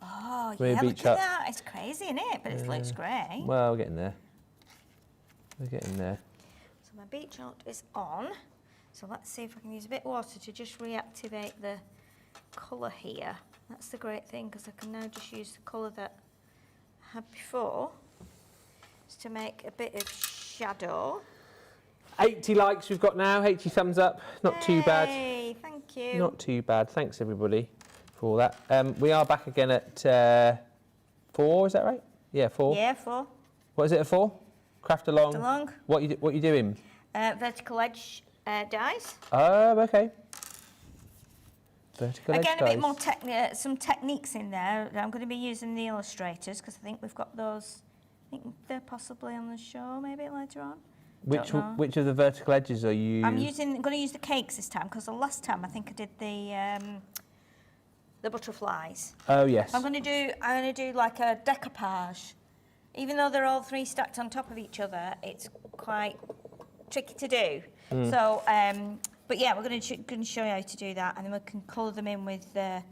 Oh Maybe yeah, look beach at up. that. It's crazy, isn't it? But it looks great. Well, we're getting there. We're getting there. So my beach art is on. So let's see if I can use a bit of water to just reactivate the colour here. That's the great thing, because I can now just use the colour that I had before, just to make a bit of shadow. 80 likes we've got now, 80 thumbs up. Not too bad. Hey, thank you. Not too bad. Thanks everybody for all that. We are back again at 4, is that right? Yeah, 4. Yeah, 4. What is it at 4? Craft along. Along. What you doing? Vertical edge dies. Oh, okay. Vertical Again, edge a bit dies. more some techniques in there. I'm going to be using the illustrators because I think we've got those. I think they're possibly on the show maybe later on. Which of the vertical edges are you? I'm going to use the cakes this time because the last time I think I did the butterflies. Oh yes. I'm going to do like a decoupage. Even though they're all 3 stacked on top of each other, it's quite tricky to do. So, but yeah, we're going to show you how to do that, and then we can colour them in with the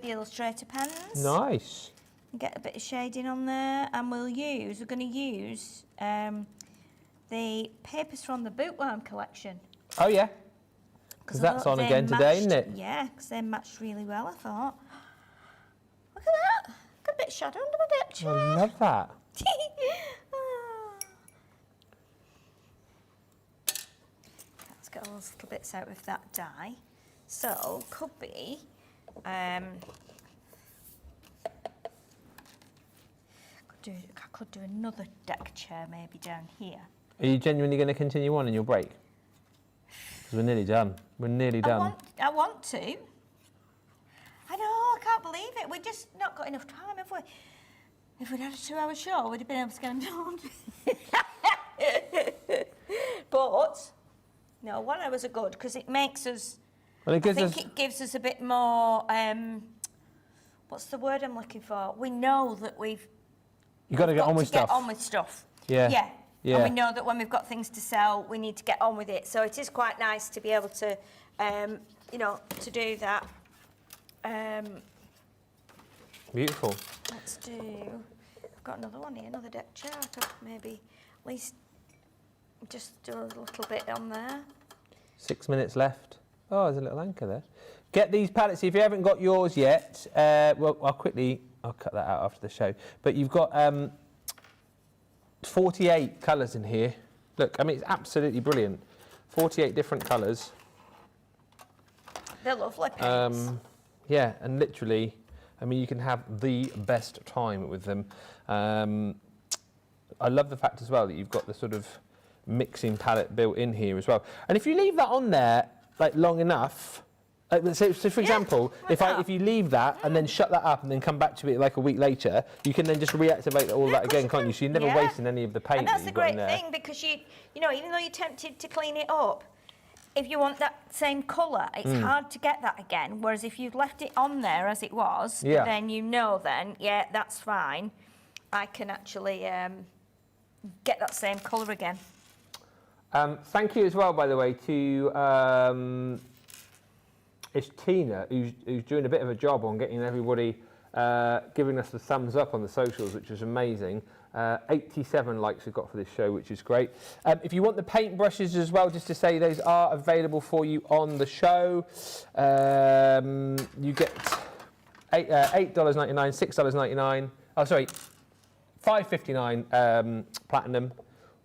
illustrator pens. Nice. Get a bit of shading on there, and we're going to use the papers from the Bootworm collection. Oh yeah. Because that's on again today, isn't it? Yeah, because they matched really well, I thought. Look at that. Got a bit of shadow under my deck chair. I love that. Let's get all those little bits out with that dye. So, could be... I could do another deck chair maybe down here. Are you genuinely going to continue on in your break? Because we're nearly done. We're nearly done. I want to. I know, I can't believe it. We've just not got enough time, have we? If we'd had a 2-hour show, we'd have been able to get them done. But, no, 1 hours are good because it makes us... Well, it gives us a bit more... what's the word I'm looking for? We know that we've... You've got to get on with stuff. Get on with stuff. Yeah. Yeah. Yeah. And we know that when we've got things to sell, we need to get on with it. So it is quite nice to be able to, you know, to do that. Beautiful. Let's do... I've got another one here, another deck chair. I could maybe at least just do a little bit on there. 6 minutes left. Oh, there's a little anchor there. Get these palettes. If you haven't got yours yet, well, I'll cut that out after the show. But you've got 48 colours in here. Look, I mean, it's absolutely brilliant. 48 different colours. They're lovely paints. Yeah, and literally, I mean, you can have the best time with them. I love the fact as well that you've got the sort of mixing palette built in here as well. And if you leave that on there like long enough, so for example, if you leave that and then shut that up and then come back to it like a week later, you can then just reactivate all that again, can't you? So you're never wasting any of the paint. And that's that the you've got great in there. thing, because you know, even though you're tempted to clean it up, if you want that same colour, it's hard to get that again. Whereas if you've left it on there as it was, then you know yeah, that's fine. I can actually get that same colour again. Thank you as well, by the way, to it's Tina who's doing a bit of a job on getting everybody giving us the thumbs up on the socials, which is amazing. 87 likes we've got for this show, which is great. If you want the paint brushes as well, just to say those are available for you on the show. You get $8.99, $6.99. Oh, sorry, $5.59 platinum,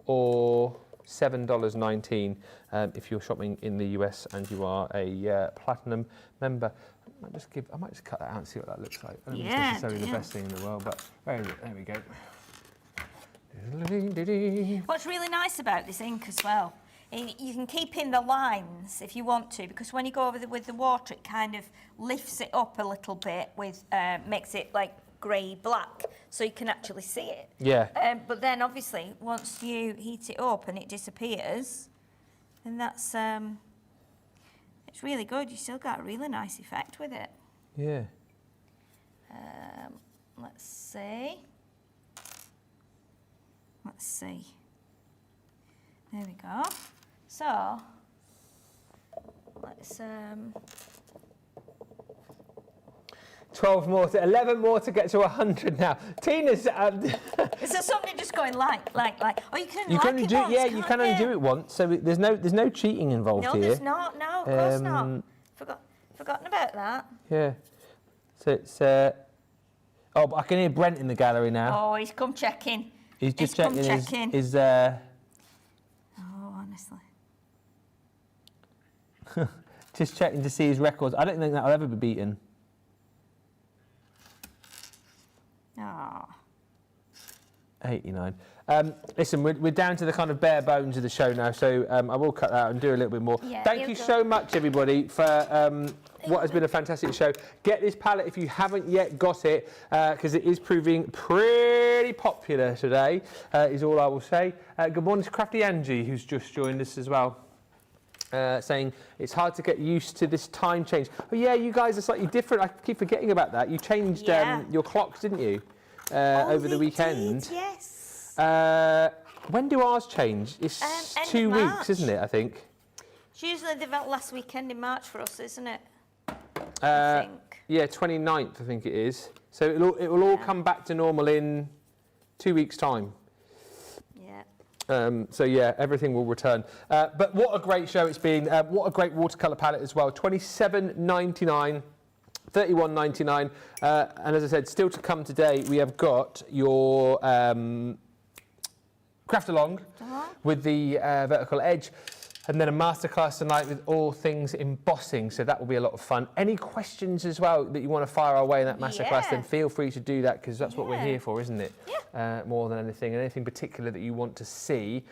or $7.19 if you're shopping in the US and you are a platinum member. I might just cut that out and see what that looks like. I don't think it's necessarily the best thing in the world, but there we go. What's really nice about this ink as well, you can keep in the lines if you want to, because when you go over with the water, it kind of lifts it up a little bit with makes it like grey black, so you can actually see it. Yeah. But then obviously once you heat it up and it disappears, then that's it's really good. You still got a really nice effect with it. Yeah. Let's see. Let's see. There we go. So let's 12 more, 11 more to get to 100 now. Tina's. Is there somebody just going like? Oh, you can. You can only it do once, yeah. You can only do it once, so there's no cheating involved here. No, there's not. No, of course not. Forgotten about that. Yeah. So it's. Oh, but I can hear Brent in the gallery now. Oh, he's come checking. He's just checking his Oh, honestly. just checking to see his records. I don't think that'll ever be beaten. Oh. 89. Listen, we're down to the kind of bare bones of the show now, so I will cut that out and do a little bit more. Yeah, Thank you so much, everybody, for what has been a fantastic show. Get this palette if you haven't yet got it, because it is proving pretty popular today, is all I will say. Good morning to Crafty Angie, who's just joined us as well. Saying it's hard to get used to this time change. Oh yeah, you guys are slightly different. I keep forgetting about that. You changed your clocks, didn't you, over the weekend? Did, yes. When do ours change? It's 2 weeks, isn't it? I think. It's usually the last weekend in March for us, isn't it? I think. Yeah, 29th, I think it is. So it will all come back to normal in 2 weeks' time. So yeah, everything will return. But what a great show it's been. What a great watercolour palette as well. $27.99, $31.99. And as I said, still to come today, we have got your Craft Along with the vertical edge. And then a masterclass tonight with all things embossing, so that will be a lot of fun. Any questions as well that you want to fire our way in that masterclass, then feel free to do that, because that's what we're here for, isn't it? Yeah. More than anything, and anything particular that you want to see,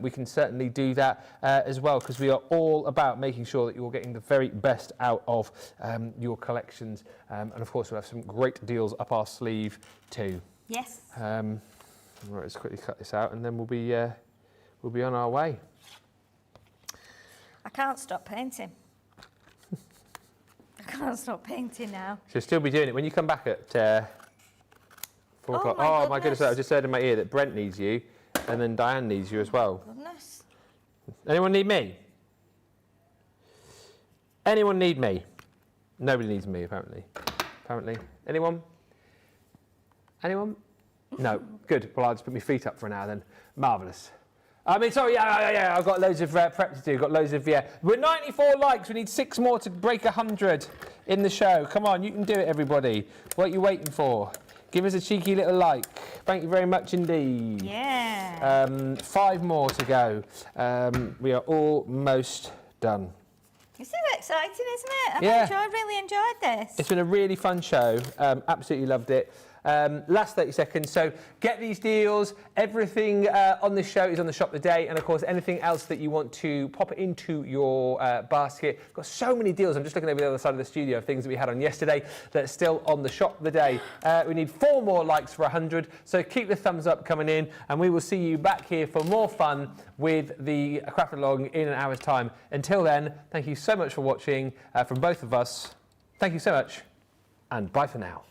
we can certainly do that as well, because we are all about making sure that you're getting the very best out of your collections. And of course, we'll have some great deals up our sleeve too. Yes. Right, let's quickly cut this out, and then we'll be on our way. I can't stop painting. I can't stop painting now. She'll still be doing it when you come back at 4 o'clock. Oh my goodness! I just heard in my ear that Brent needs you, and then Diane needs you as well. Goodness. Anyone need me? Anyone need me? Nobody needs me, apparently. Anyone? Anyone? No. Good. Well, I'll just put my feet up for an hour then. Marvellous. I mean, sorry, yeah, I've got loads of prep to do. Got loads of, We're 94 likes. We need 6 more to break 100 in the show. Come on, you can do it, everybody. What are you waiting for? Give us a cheeky little like. Thank you very much indeed. Yeah. 5 more to go. We are almost done. It's so exciting, isn't it? I really enjoyed this. It's been a really fun show. Absolutely loved it. Last 30 seconds, so get these deals. Everything on this show is on the shop today, and of course anything else that you want to pop it into your basket. Got so many deals. I'm just looking over the other side of the studio of things that we had on yesterday that's still on the shop today. We need 4 more likes for 100, so keep the thumbs up coming in, and we will see you back here for more fun with the Craft Along in an hour's time. Until then, thank you so much for watching from both of us. Thank you so much, and bye for now.